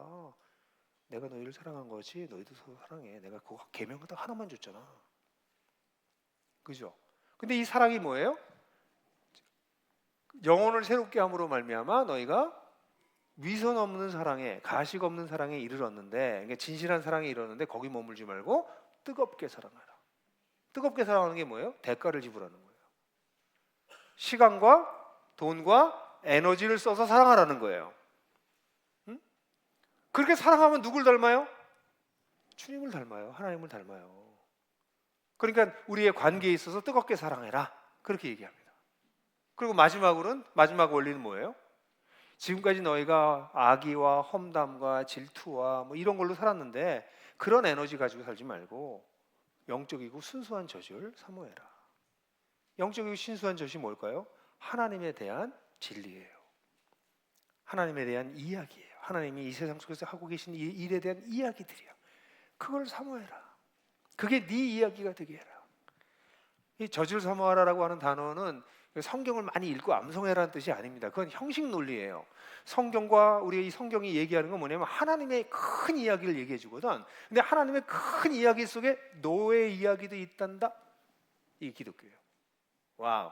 내가 너희를 사랑한 거지 너희도 서로 사랑해. 내가 그거 계명 하나만 줬잖아. 그죠? 근데 이 사랑이 뭐예요? 영혼을 새롭게 함으로 말미암아 너희가 위선 없는 사랑에, 가식 없는 사랑에 이르렀는데, 그러니까 진실한 사랑에 이르렀는데 거기 머물지 말고 뜨겁게 사랑하라. 뜨겁게 사랑하는 게 뭐예요? 대가를 지불하는 거예요. 시간과 돈과 에너지를 써서 사랑하라는 거예요. 응? 그렇게 사랑하면 누굴 닮아요? 주님을 닮아요. 하나님을 닮아요. 그러니까 우리의 관계에 있어서 뜨겁게 사랑해라. 그렇게 얘기합니다. 그리고 마지막 원리는 뭐예요? 지금까지 너희가 악의와 험담과 질투와 뭐 이런 걸로 살았는데 그런 에너지 가지고 살지 말고 영적이고 순수한 저주를 사모해라. 영적이고 순수한 저주이 뭘까요? 하나님에 대한 진리예요. 하나님에 대한 이야기예요. 하나님이 이 세상 속에서 하고 계신 이 일에 대한 이야기들이야. 그걸 사모해라. 그게 네 이야기가 되게 해라. 이 저주를 사모하라라고 하는 단어는 성경을 많이 읽고 암송해라는 뜻이 아닙니다. 그건 형식 논리예요. 성경과 우리 이 성경이 얘기하는 건 뭐냐면 하나님의 큰 이야기를 얘기해 주거든. 근데 하나님의 큰 이야기 속에 노예 이야기도 있단다. 이 기독교예요. 와우.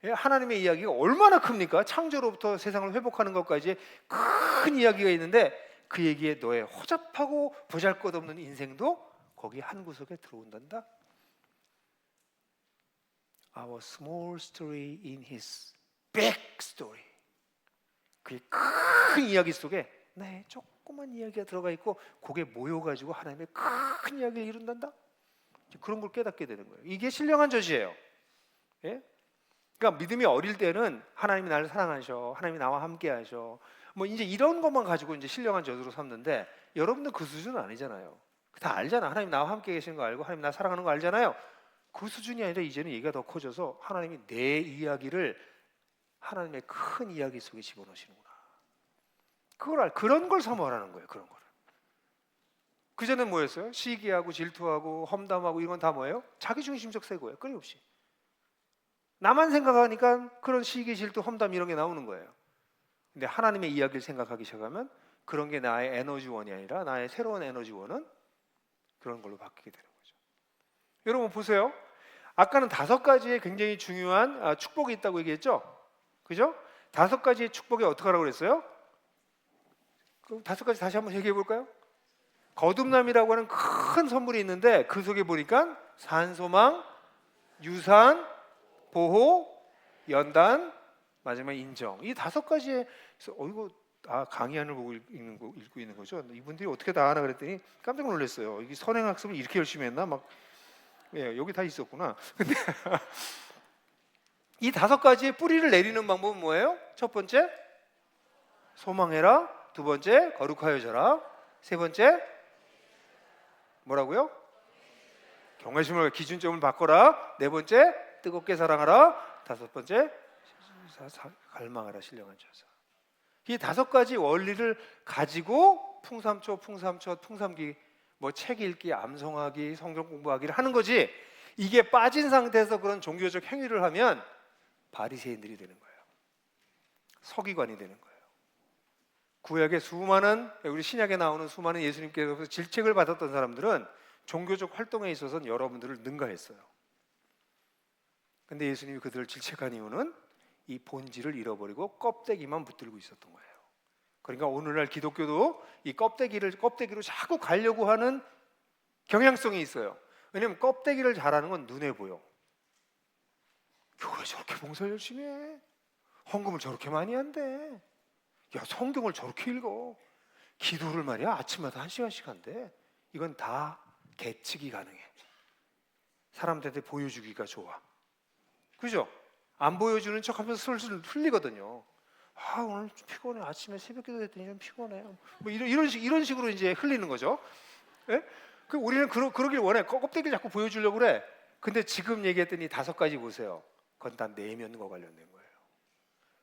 하나님의 이야기가 얼마나 큽니까? 창조로부터 세상을 회복하는 것까지 큰 이야기가 있는데 그 얘기에 너의 허접하고 보잘것없는 인생도 거기 한 구석에 들어온단다. Our small story in his big story. 그 큰 이야기 속에 나의 조그만 이야기가 들어가 있고 그게 모여가지고 하나님의 큰 이야기를 이룬단다. 그런 걸 깨닫게 되는 거예요. 이게 신령한 저지예요. 예? 그러니까 믿음이 어릴 때는 하나님이 나를 사랑하셔, 하나님이 나와 함께하셔, 뭐 이제 이런 것만 가지고 이제 신령한 저주로 삼는데 여러분들 그 수준은 아니잖아요. 다 알잖아. 하나님 나와 함께 계시는 거 알고 하나님 나 사랑하는 거 알잖아요. 그 수준이 아니라 이제는 얘기가 더 커져서 하나님이 내 이야기를 하나님의 큰 이야기 속에 집어넣으시는구나. 그런 걸 사모하라는 거예요. 그런 거를. 그전엔 뭐였어요? 시기하고 질투하고 험담하고 이건 다 뭐예요? 자기중심적 세고예요. 끊임없이. 나만 생각하니까 그런 시기, 질투, 험담 이런 게 나오는 거예요. 근데 하나님의 이야기를 생각하기 시작하면 그런 게 나의 에너지원이 아니라 나의 새로운 에너지원은 그런 걸로 바뀌게 되는 거죠. 여러분 보세요. 아까는 5가지의 굉장히 중요한 축복이 있다고 얘기했죠? 그죠? 5가지의 축복이 어떻게 하라고 그랬어요? 그럼 5가지 다시 한번 얘기해 볼까요? 거듭남이라고 하는 큰 선물이 있는데 그 속에 보니까 산소망, 유산, 보호, 연단, 마지막 인정. 이 5가지의 이거 강의안을 보고 읽고 있는 거죠. 이분들이 어떻게 다 하나 그랬더니 깜짝 놀랐어요. 이게 선행학습을 이렇게 열심히 했나? 막 여기 다 있었구나. 근데 이 5가지의 뿌리를 내리는 방법은 뭐예요? 첫 번째, 소망해라. 두 번째, 거룩하여져라. 세 번째, 뭐라고요? 경외심을 기준점을 바꿔라. 네 번째, 뜨겁게 사랑하라. 5번째, 갈망하라. 신령한 저사. 이 5가지 원리를 가지고 풍삼초, 풍삼기, 뭐 책 읽기, 암송하기, 성경 공부하기를 하는 거지. 이게 빠진 상태에서 그런 종교적 행위를 하면 바리새인들이 되는 거예요. 서기관이 되는 거예요. 구약의 수많은 우리 신약에 나오는 수많은 예수님께서 질책을 받았던 사람들은 종교적 활동에 있어서는 여러분들을 능가했어요. 근데 예수님이 그들을 질책한 이유는 이 본질을 잃어버리고 껍데기만 붙들고 있었던 거예요. 그러니까 오늘날 기독교도 이 껍데기로 자꾸 가려고 하는 경향성이 있어요. 왜냐하면 껍데기를 잘하는 건 눈에 보여. 교회 저렇게 봉사 열심히 해. 헌금을 저렇게 많이 한대. 야, 성경을 저렇게 읽어. 기도를 말이야 아침마다 1시간씩 한대. 이건 다 계측이 가능해. 사람들한테 보여주기가 좋아. 그죠? 안 보여주는 척하면서 슬슬 흘리거든요. 아, 오늘 좀 피곤해. 아침에 새벽기도 했더니 좀 피곤해. 뭐 이런 식으로 이제 흘리는 거죠. 예? 그 우리는 그러길 원해. 껍데기를 자꾸 보여주려고 그래. 근데 지금 얘기했더니 5가지 보세요. 그건 다 내면과 관련된 거예요.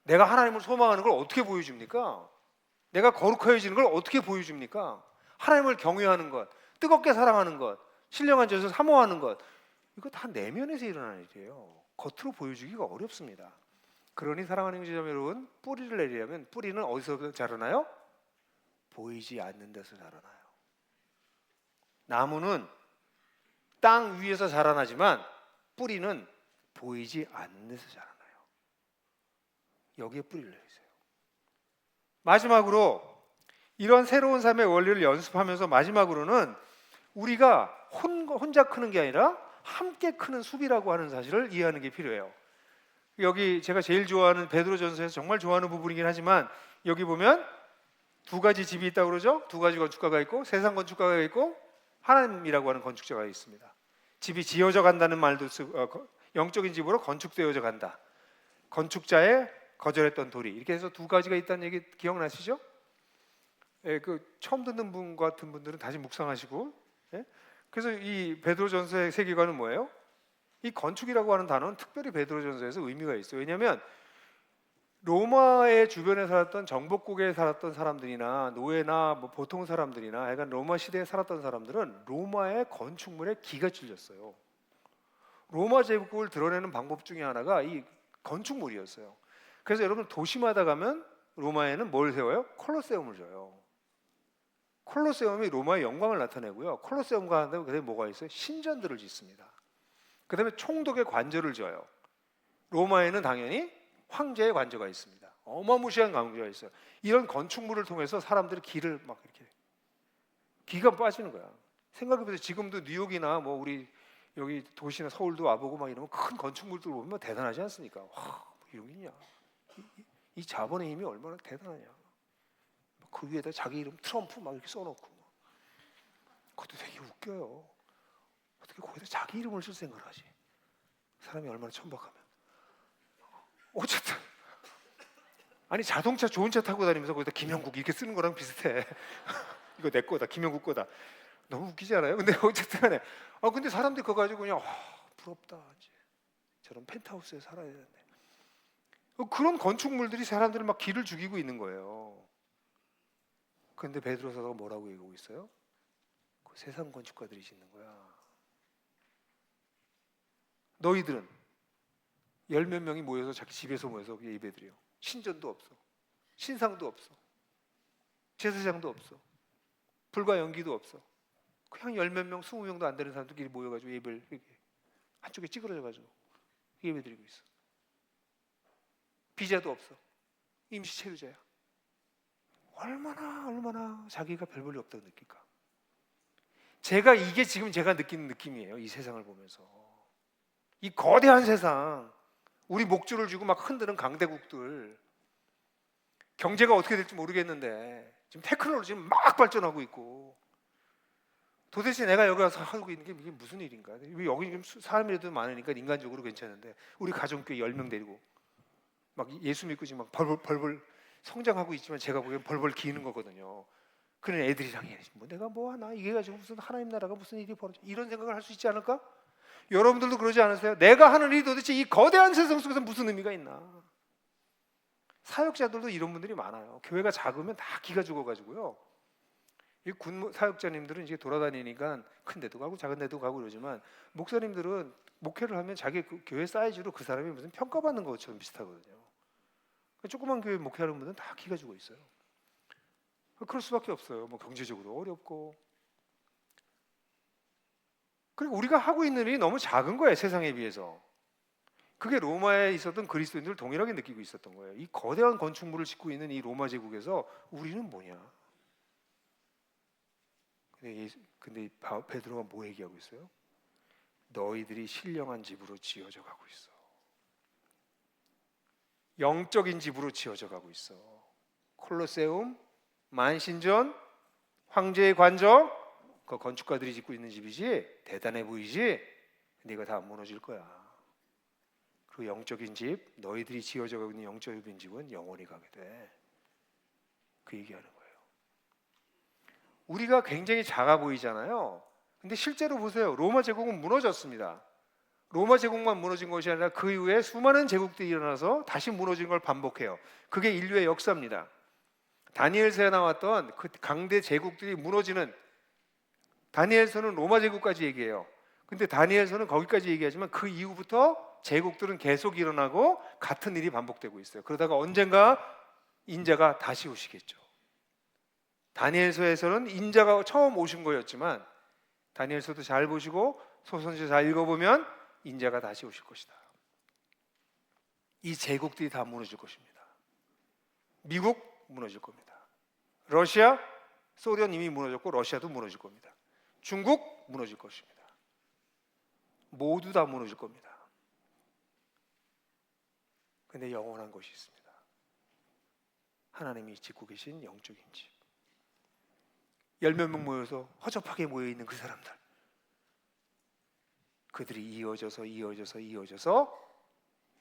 내가 하나님을 소망하는 걸 어떻게 보여줍니까? 내가 거룩해지는 걸 어떻게 보여줍니까? 하나님을 경외하는 것, 뜨겁게 사랑하는 것, 신령한 죄에서 사모하는 것, 이거 다 내면에서 일어나는 일이에요. 겉으로 보여주기가 어렵습니다. 그러니 사랑하는 형제자매 여러분, 뿌리를 내리려면 뿌리는 어디서 자라나요? 보이지 않는 데서 자라나요. 나무는 땅 위에서 자라나지만 뿌리는 보이지 않는 데서 자라나요. 여기에 뿌리를 내리세요. 마지막으로 이런 새로운 삶의 원리를 연습하면서 마지막으로는 우리가 혼자 크는 게 아니라 함께 크는 숲이라고 하는 사실을 이해하는 게 필요해요. 여기 제가 제일 좋아하는 베드로전서에서 정말 좋아하는 부분이긴 하지만 여기 보면 2가지 집이 있다고 그러죠. 2가지 건축가가 있고 세상 건축가가 있고 하나님이라고 하는 건축자가 있습니다. 집이 지어져 간다는 말도 쓰고 영적인 집으로 건축되어져 간다. 건축자의 거절했던 도리, 이렇게 해서 2가지가 있다는 얘기 기억나시죠? 예, 그 처음 듣는 분 같은 분들은 다시 묵상하시고. 예? 그래서 이 베드로전서의 세계관은 뭐예요? 이 건축이라고 하는 단어는 특별히 베드로전서에서 의미가 있어요. 왜냐하면 로마의 주변에 살았던 정복국에 살았던 사람들이나 노예나 뭐 보통 사람들이나 약간 로마 시대에 살았던 사람들은 로마의 건축물에 기가 찔렸어요. 로마 제국을 드러내는 방법 중에 하나가 이 건축물이었어요. 그래서 여러분 도시마다 가면 로마에는 뭘 세워요? 콜로세움을 줘요. 콜로세움이 로마의 영광을 나타내고요. 콜로세움과 한다면 그다음에 뭐가 있어요? 신전들을 짓습니다. 그다음에 총독의 관저를 져요. 로마에는 당연히 황제의 관저가 있습니다. 어마무시한 관저가 있어요. 이런 건축물을 통해서 사람들이 기를 막 이렇게 기가 빠지는 거야. 생각해보세요. 지금도 뉴욕이나 뭐 우리 여기 도시나 서울도 와보고 막 이러면 큰 건축물들 보면 대단하지 않습니까? 와, 이런 게 있냐? 이 자본의 힘이 얼마나 대단하냐? 그 위에다 자기 이름 트럼프 막 이렇게 써놓고, 그것도 되게 웃겨요. 어떻게 거기다 자기 이름을 쓸 생각을 하지? 사람이 얼마나 천박하면. 어쨌든 아니 자동차 좋은 차 타고 다니면서 거기다 김영국 이렇게 쓰는 거랑 비슷해. 이거 내 거다, 김영국 거다. 너무 웃기지 않아요? 근데 어쨌든 간에 근데 사람들이 그거 가지고 그냥 부럽다, 이제 저런 펜트하우스에 살아야 되는데. 그런 건축물들이 사람들을 막 기를 죽이고 있는 거예요. 그런데 베드로서가 뭐라고 얘기하고 있어요? 그 세상 건축가들이 짓는 거야. 너희들은 10몇 명이 모여서 자기 집에서 모여서 예배드려. 신전도 없어, 신상도 없어, 제사장도 없어, 불과 연기도 없어. 그냥 10몇 명, 20명도 안 되는 사람들끼리 모여가지고 예배를 한쪽에 찌그러져가지고 예배드리고 있어. 비자도 없어, 임시 체류자야. 얼마나 자기가 별 볼일 없다고 느낄까? 이게 지금 제가 느끼는 느낌이에요. 이 세상을 보면서 이 거대한 세상, 우리 목줄을 쥐고 막 흔드는 강대국들, 경제가 어떻게 될지 모르겠는데 지금 테크놀로지는 막 발전하고 있고, 도대체 내가 여기 와서 하고 있는 게 이게 무슨 일인가? 여기 지금 사람이라도 많으니까 인간적으로 괜찮은데 우리 가정교회 10명 데리고 막 예수 믿고 지금 막 벌벌 성장하고 있지만 제가 보기엔 벌벌 기는 거거든요. 그런 애들이랑 뭐 내가 뭐 하나, 이게 가지고 무슨 하나님 나라가 무슨 일이 벌어져, 이런 생각을 할 수 있지 않을까? 여러분들도 그러지 않으세요? 내가 하는 일이 도대체 이 거대한 세상 속에서 무슨 의미가 있나? 사역자들도 이런 분들이 많아요. 교회가 작으면 다 기가 죽어가지고요. 이 군 사역자님들은 이제 돌아다니니까 큰 데도 가고 작은 데도 가고 그러지만, 목사님들은 목회를 하면 자기 그 교회 사이즈로 그 사람이 무슨 평가받는 것처럼 비슷하거든요. 조그만 교회 목회하는 분들은 다 기가 죽어 있어요. 그럴 수밖에 없어요. 뭐 경제적으로 어렵고. 그리고 우리가 하고 있는 일이 너무 작은 거예요, 세상에 비해서. 그게 로마에 있었던 그리스도인들을 동일하게 느끼고 있었던 거예요. 이 거대한 건축물을 짓고 있는 이 로마 제국에서 우리는 뭐냐? 근데 베드로가 뭐 얘기하고 있어요? 너희들이 신령한 집으로 지어져 가고 있어. 영적인 집으로 지어져 가고 있어. 콜로세움, 만신전, 황제의 관저, 그 건축가들이 짓고 있는 집이지. 대단해 보이지? 근데 이거 다 무너질 거야. 그 영적인 집, 너희들이 지어져 가고 있는 영적인 집은 영원히 가게 돼. 그 얘기하는 거예요. 우리가 굉장히 작아 보이잖아요. 근데 실제로 보세요. 로마 제국은 무너졌습니다. 로마 제국만 무너진 것이 아니라 그 이후에 수많은 제국들이 일어나서 다시 무너진 걸 반복해요. 그게 인류의 역사입니다. 다니엘서에 나왔던 그 강대 제국들이 무너지는, 다니엘서는 로마 제국까지 얘기해요. 근데 다니엘서는 거기까지 얘기하지만 그 이후부터 제국들은 계속 일어나고 같은 일이 반복되고 있어요. 그러다가 언젠가 인자가 다시 오시겠죠. 다니엘서에서는 인자가 처음 오신 거였지만 다니엘서도 잘 보시고 소선지 잘 읽어보면 인자가 다시 오실 것이다. 이 제국들이 다 무너질 것입니다. 미국 무너질 겁니다. 러시아, 소련 이미 무너졌고 러시아도 무너질 겁니다. 중국 무너질 것입니다. 모두 다 무너질 겁니다. 근데 영원한 것이 있습니다. 하나님이 짓고 계신 영적인 집. 10몇 명 모여서 허접하게 모여있는 그 사람들, 그들이 이어져서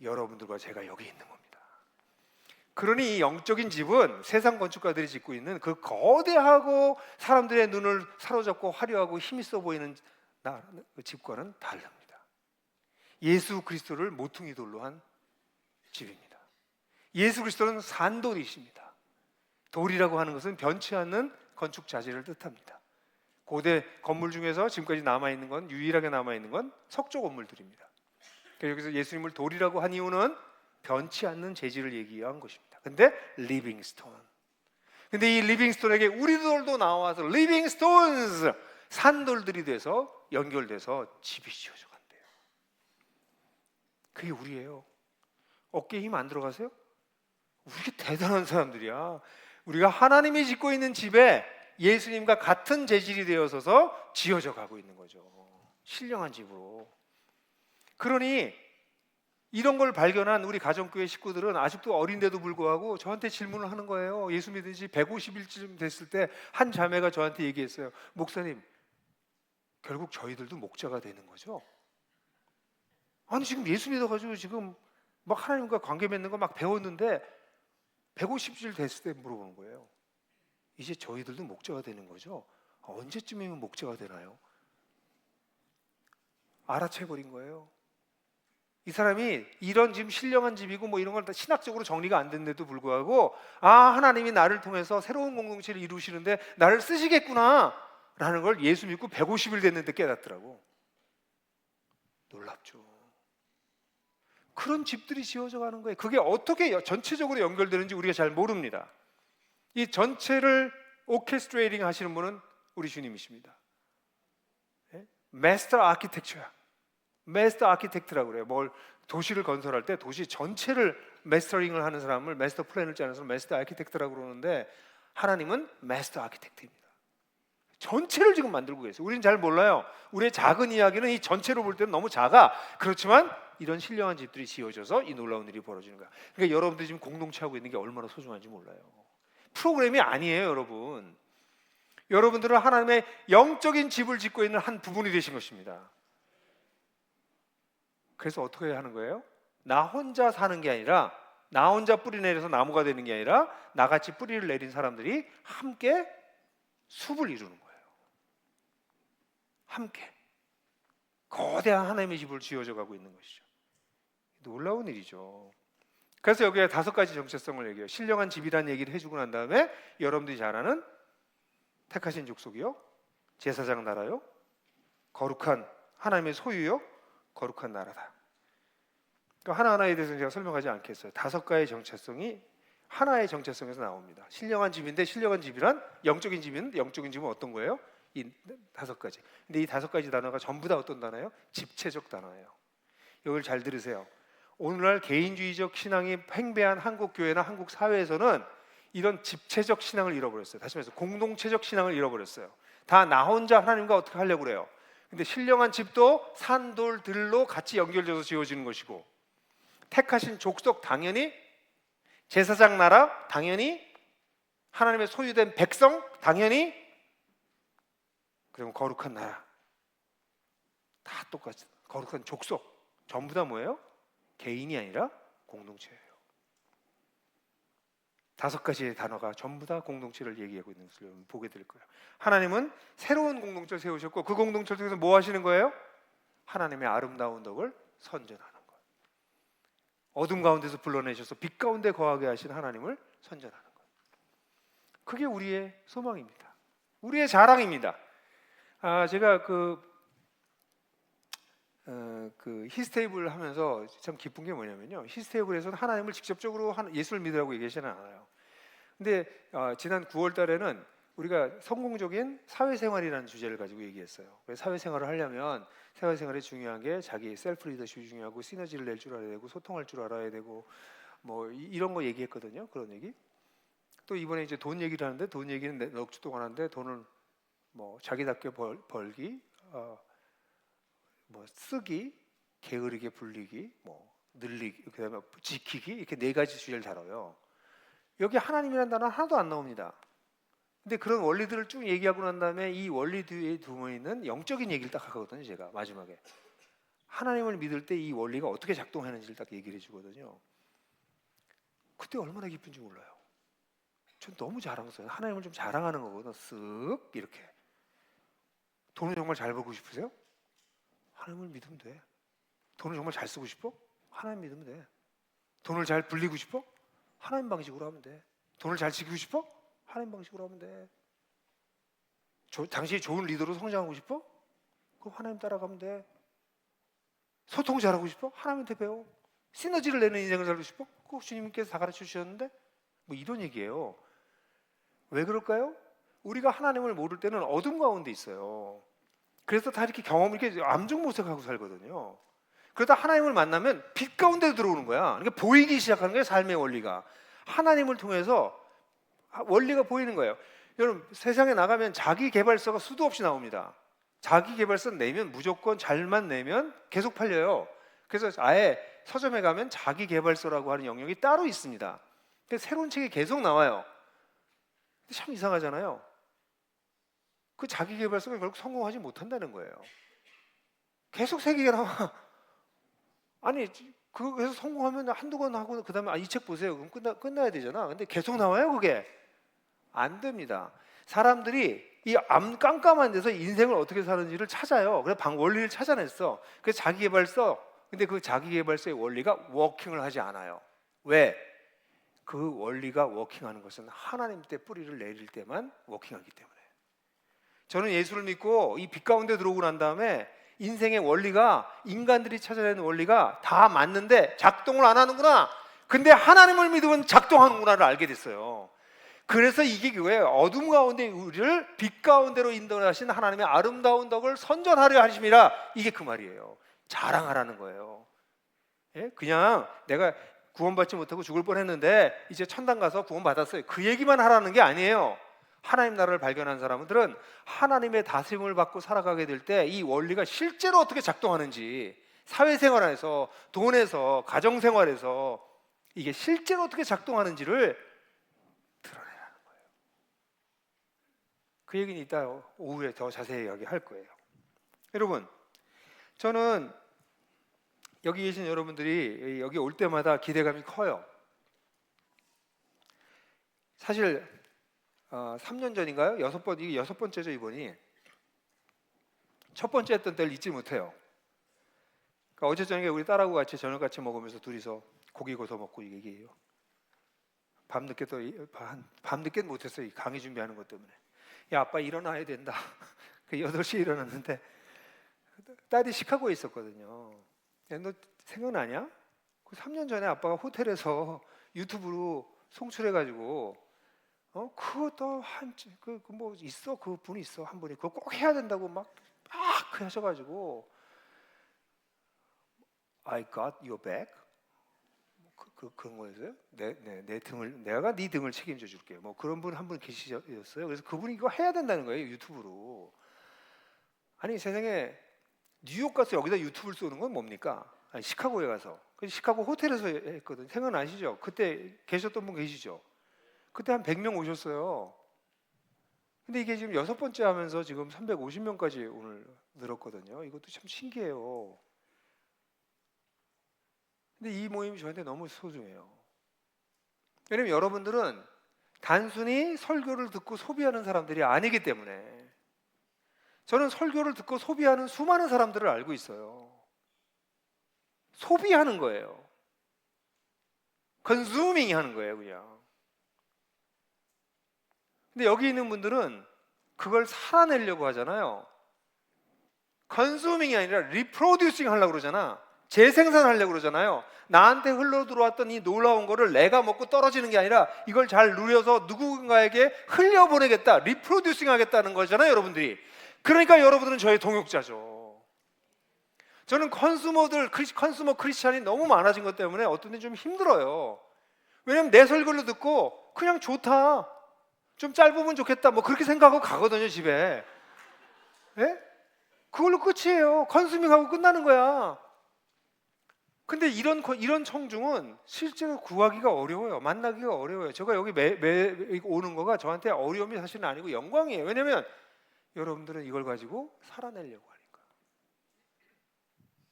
여러분들과 제가 여기 있는 겁니다. 그러니 이 영적인 집은 세상 건축가들이 짓고 있는 그 거대하고 사람들의 눈을 사로잡고 화려하고 힘이 있어 보이는 집과는 다릅니다. 예수 그리스도를 모퉁이 돌로 한 집입니다. 예수 그리스도는 산돌이십니다. 돌이라고 하는 것은 변치 않는 건축 자재를 뜻합니다. 고대 건물 중에서 지금까지 남아있는 건, 유일하게 남아있는 건 석조 건물들입니다. 여기서 예수님을 돌이라고 한 이유는 변치 않는 재질을 얘기한 것입니다. 근데 리빙스톤. 근데 이 리빙스톤에게 우리들도 나와서 리빙스톤스, 산돌들이 돼서 연결돼서 집이 지어져 간대요. 그게 우리예요. 어깨에 힘 안 들어가세요? 우리 대단한 사람들이야. 우리가 하나님이 짓고 있는 집에 예수님과 같은 재질이 되어서서 지어져 가고 있는 거죠. 신령한 집으로. 그러니 이런 걸 발견한 우리 가정교회 식구들은 아직도 어린데도 불구하고 저한테 질문을 하는 거예요. 예수 믿은 지 150일쯤 됐을 때 한 자매가 저한테 얘기했어요. 목사님, 결국 저희들도 목자가 되는 거죠? 아니 지금 예수 믿어가지고 지금 막 하나님과 관계 맺는 거 막 배웠는데 150일 됐을 때 물어보는 거예요. 이제 저희들도 목자가 되는 거죠? 언제쯤이면 목자가 되나요? 알아채버린 거예요. 이 사람이 이런 지금 신령한 집이고 뭐 이런 걸 다 신학적으로 정리가 안 됐는데도 불구하고 하나님이 나를 통해서 새로운 공동체를 이루시는데 나를 쓰시겠구나 라는 걸 예수 믿고 150일 됐는데 깨닫더라고. 놀랍죠. 그런 집들이 지어져 가는 거예요. 그게 어떻게 전체적으로 연결되는지 우리가 잘 모릅니다. 이 전체를 오케스트레이팅 하시는 분은 우리 주님이십니다. 마스터 아키텍처야. 마스터 아키텍트라고 그래요. 뭘 도시를 건설할 때 도시 전체를 마스터링을 하는 사람을, 마스터 플랜을 짜는 사람을 마스터 아키텍트라고 그러는데 하나님은 마스터 아키텍트입니다. 전체를 지금 만들고 계세요. 우리는 잘 몰라요. 우리의 작은 이야기는 이 전체로 볼 때는 너무 작아. 그렇지만 이런 신령한 집들이 지어져서 이 놀라운 일이 벌어지는 거야. 그러니까 여러분들이 지금 공동체 하고 있는 게 얼마나 소중한지 몰라요. 프로그램이 아니에요, 여러분. 여러분들은 하나님의 영적인 집을 짓고 있는 한 부분이 되신 것입니다. 그래서 어떻게 해야 하는 거예요? 나 혼자 사는 게 아니라, 나 혼자 뿌리 내려서 나무가 되는 게 아니라 나같이 뿌리를 내린 사람들이 함께 숲을 이루는 거예요. 함께 거대한 하나님의 집을 지어져 가고 있는 것이죠. 놀라운 일이죠. 그래서 여기에 5가지 정체성을 얘기해요. 신령한 집이라는 얘기를 해주고 난 다음에 여러분들이 잘 아는 택하신 족속이요, 제사장 나라요, 거룩한 하나님의 소유요, 거룩한 나라다. 그러니까 하나하나에 대해서 제가 설명하지 않겠어요. 5가지 정체성이 하나의 정체성에서 나옵니다. 신령한 집인데, 신령한 집이란 영적인 집은, 영적인 집은 어떤 거예요? 이 5가지. 근데 이 5가지 단어가 전부 다 어떤 단어예요? 집체적 단어예요. 이걸 잘 들으세요. 오늘날 개인주의적 신앙이 팽배한 한국 교회나 한국 사회에서는 이런 집체적 신앙을 잃어버렸어요. 다시 말해서 공동체적 신앙을 잃어버렸어요. 다 나 혼자 하나님과 어떻게 하려고 그래요. 근데 신령한 집도 산돌들로 같이 연결돼서 지어지는 것이고, 택하신 족속 당연히, 제사장 나라 당연히, 하나님의 소유된 백성 당연히, 그리고 거룩한 나라 다 똑같이 거룩한 족속 전부 다 뭐예요? 개인이 아니라 공동체예요. 5가지의 단어가 전부 다 공동체를 얘기하고 있는 것을 보게 될 거예요. 하나님은 새로운 공동체를 세우셨고 그 공동체를 통해서 뭐 하시는 거예요? 하나님의 아름다운 덕을 선전하는 거예요. 어둠 가운데서 불러내셔서 빛 가운데 거하게 하신 하나님을 선전하는 거예요. 그게 우리의 소망입니다. 우리의 자랑입니다. 제가 그 히스테이블 하면서 참 기쁜 게 뭐냐면요, 히스테이블에서는 하나님을 직접적으로 예수를 믿으라고 얘기하지는 않아요. 근데 지난 9월 달에는 우리가 성공적인 사회생활이라는 주제를 가지고 얘기했어요. 사회생활을 하려면 사회생활에 중요한 게 자기 셀프 리더십이 중요하고 시너지를 낼 줄 알아야 되고 소통할 줄 알아야 되고 뭐 이런 거 얘기했거든요. 그런 얘기. 또 이번에 이제 돈 얘기를 하는데 돈 얘기는 넉 주 동안 하는데 돈을 뭐 자기답게 벌기, 뭐 쓰기, 게으르게 불리기, 뭐 늘리기, 그다음에 지키기, 이렇게 4가지 주제를 다뤄요. 여기 하나님이라는 단어는 하나도 안 나옵니다. 근데 그런 원리들을 쭉 얘기하고 난 다음에 이 원리 뒤에 두고 있는 영적인 얘기를 딱 하거든요. 제가 마지막에 하나님을 믿을 때 이 원리가 어떻게 작동하는지를 딱 얘기를 해주거든요. 그때 얼마나 기쁜지 몰라요. 전 너무 자랑스러워요. 하나님을 좀 자랑하는 거거든요. 쓱 이렇게. 돈을 정말 잘 벌고 싶으세요? 하나님을 믿으면 돼. 돈을 정말 잘 쓰고 싶어? 하나님 믿으면 돼. 돈을 잘 불리고 싶어? 하나님 방식으로 하면 돼. 돈을 잘 지키고 싶어? 하나님 방식으로 하면 돼. 당신이 좋은 리더로 성장하고 싶어? 그럼 하나님 따라가면 돼. 소통 잘하고 싶어? 하나님한테 배워. 시너지를 내는 인생을 살고 싶어? 그거 주님께서 다 가르쳐 주셨는데? 뭐 이런 얘기예요. 왜 그럴까요? 우리가 하나님을 모를 때는 어둠 가운데 있어요. 그래서 다 이렇게 경험을 이렇게 암중모색하고 살거든요. 그러다 하나님을 만나면 빛 가운데 들어오는 거야. 그러니까 보이기 시작하는 거예요. 삶의 원리가. 하나님을 통해서 원리가 보이는 거예요. 여러분, 세상에 나가면 자기 개발서가 수도 없이 나옵니다. 자기 개발서 내면 무조건 잘만 내면 계속 팔려요. 그래서 아예 서점에 가면 자기 개발서라고 하는 영역이 따로 있습니다. 근데 새로운 책이 계속 나와요. 근데 참 이상하잖아요. 그 자기 개발서가 결국 성공하지 못한다는 거예요. 계속 새 개가 나와. 아니, 그래서 성공하면 한두 권 하고 그 다음에 이 책 보세요. 그럼 끝나야 되잖아. 근데 계속 나와요, 그게. 안 됩니다. 사람들이 이 깜깜한 데서 인생을 어떻게 사는지를 찾아요. 그래서 원리를 찾아냈어. 그래서 자기개발서. 근데 그 자기개발서의 원리가 워킹을 하지 않아요. 왜? 그 원리가 워킹하는 것은 하나님 때 뿌리를 내릴 때만 워킹하기 때문에. 저는 예수를 믿고 이 빛 가운데 들어오고 난 다음에 인생의 원리가, 인간들이 찾아내는 원리가 다 맞는데 작동을 안 하는구나. 근데 하나님을 믿으면 작동하는구나를 알게 됐어요. 그래서 이게 그거예요. 어둠 가운데 우리를 빛 가운데로 인도하신 하나님의 아름다운 덕을 선전하려 하심이라. 이게 그 말이에요. 자랑하라는 거예요. 예? 그냥 내가 구원받지 못하고 죽을 뻔했는데 이제 천당 가서 구원받았어요. 그 얘기만 하라는 게 아니에요. 하나님 나라를 발견한 사람들은 하나님의 다스림을 받고 살아가게 될 때 이 원리가 실제로 어떻게 작동하는지, 사회생활에서, 돈에서, 가정생활에서 이게 실제로 어떻게 작동하는지를 드러내라는 거예요. 그 얘기는 이따 오후에 더 자세히 이야기할 거예요. 여러분, 저는 여기 계신 여러분들이 여기 올 때마다 기대감이 커요. 사실 3년 전인가요? 이게 6번째죠, 이번이. 첫 번째 했던 때를 잊지 못해요. 그러니까 어제 저녁에 우리 딸하고 같이 저녁 같이 먹으면서 둘이서 고기 구워 먹고 얘기해요. 밤늦게 못했어요. 이 강의 준비하는 것 때문에. 야, 아빠 일어나야 된다. 그 8시에 일어났는데 딸이 시카고에 있었거든요. 야, 너 생각나냐? 그 3년 전에 아빠가 호텔에서 유튜브로 송출해가지고 그것도 뭐 있어, 그 분이 있어, 한 분이 그거 꼭 해야 된다고 막 하셔가지고 I got your back. 그런 거였어요. 내 등을 내가 네 등을 책임져 줄게. 뭐 그런 분 한 분 계시셨어요. 그래서 그분이 이거 해야 된다는 거예요, 유튜브로. 아니 세상에 뉴욕 가서 여기다 유튜브를 쏘는 건 뭡니까? 아니, 시카고에 가서. 시카고 호텔에서 했거든. 생각나시죠? 그때 계셨던 분 계시죠? 그때 한 100명 오셨어요. 근데 이게 지금 6번째 하면서 지금 350명까지 오늘 늘었거든요. 이것도 참 신기해요. 근데 이 모임이 저한테 너무 소중해요. 왜냐면 여러분들은 단순히 설교를 듣고 소비하는 사람들이 아니기 때문에. 저는 설교를 듣고 소비하는 수많은 사람들을 알고 있어요. 소비하는 거예요. 컨슈밍 하는 거예요, 그냥. 근데 여기 있는 분들은 그걸 살아내려고 하잖아요. 컨슈밍이 아니라 리프로듀싱 하려고 그러잖아. 재생산하려고 그러잖아요. 나한테 흘러 들어왔던 이 놀라운 거를 내가 먹고 떨어지는 게 아니라 이걸 잘 누려서 누군가에게 흘려보내겠다, 리프로듀싱 하겠다는 거잖아요, 여러분들이. 그러니까 여러분들은 저의 동역자죠. 저는 컨슈머 크리스찬이 너무 많아진 것 때문에 어떤 때 좀 힘들어요. 왜냐면 내 설교를 듣고 그냥 좋다, 좀 짧으면 좋겠다, 뭐 그렇게 생각하고 가거든요, 집에. 예? 그걸로 끝이에요. 컨슈밍하고 끝나는 거야. 근데 이런 청중은 실제로 구하기가 어려워요. 만나기가 어려워요. 제가 여기 매 오는 거가 저한테 어려움이 사실은 아니고 영광이에요. 왜냐면 여러분들은 이걸 가지고 살아내려고 하니까.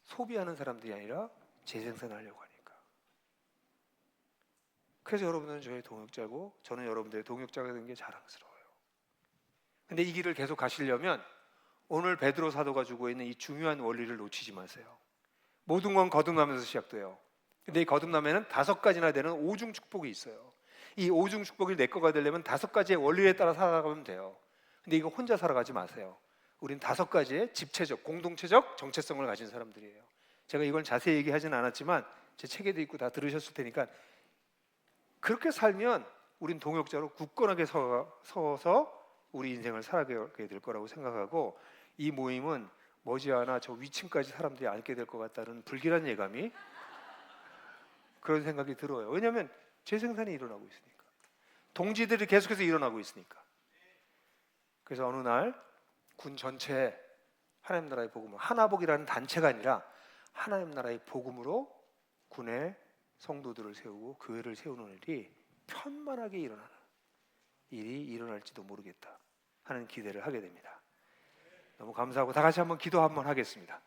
소비하는 사람들이 아니라 재생산하려고 하니까. 그래서 여러분들은 저의 동역자고 저는 여러분들의 동역자가 된 게 자랑스러워요. 근데 이 길을 계속 가시려면 오늘 베드로 사도가 주고 있는 이 중요한 원리를 놓치지 마세요. 모든 건 거듭나면서 시작돼요. 근데 이 거듭남에는 5가지나 되는 오중 축복이 있어요. 이 오중 축복이 내 거가 되려면 5가지의 원리에 따라 살아가면 돼요. 근데 이거 혼자 살아가지 마세요. 우린 5가지의 집체적, 공동체적 정체성을 가진 사람들이에요. 제가 이걸 자세히 얘기하지는 않았지만 제 책에도 있고 다 들으셨을 테니까 그렇게 살면 우린 동역자로 굳건하게 서서 우리 인생을 살아가게 될 거라고 생각하고, 이 모임은 머지않아 저 위층까지 사람들이 앉게 될 것 같다는 불길한 예감이 그런 생각이 들어요. 왜냐하면 재생산이 일어나고 있으니까. 동지들이 계속해서 일어나고 있으니까. 그래서 어느 날 군 전체에 하나님 나라의 복음을, 하나복이라는 단체가 아니라 하나님 나라의 복음으로 군의 성도들을 세우고 교회를 세우는 일이 편만하게 일어나는 일이 일어날지도 모르겠다 하는 기대를 하게 됩니다. 너무 감사하고 다 같이 한번 기도 한번 하겠습니다.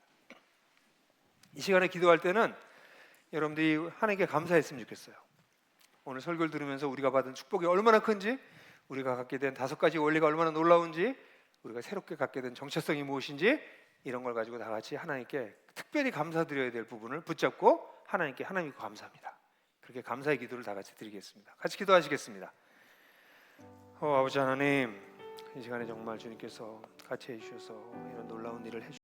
이 시간에 기도할 때는 여러분들이 하나님께 감사했으면 좋겠어요. 오늘 설교를 들으면서 우리가 받은 축복이 얼마나 큰지, 우리가 갖게 된 5가지 원리가 얼마나 놀라운지, 우리가 새롭게 갖게 된 정체성이 무엇인지, 이런 걸 가지고 다 같이 하나님께 특별히 감사드려야 될 부분을 붙잡고 하나님께 하나님 감사합니다. 그렇게 감사의 기도를 다 같이 드리겠습니다. 같이 기도하시겠습니다. 아버지 하나님, 이 시간에 정말 주님께서 같이 해주셔서 이런 놀라운 일을 해주셨습니다.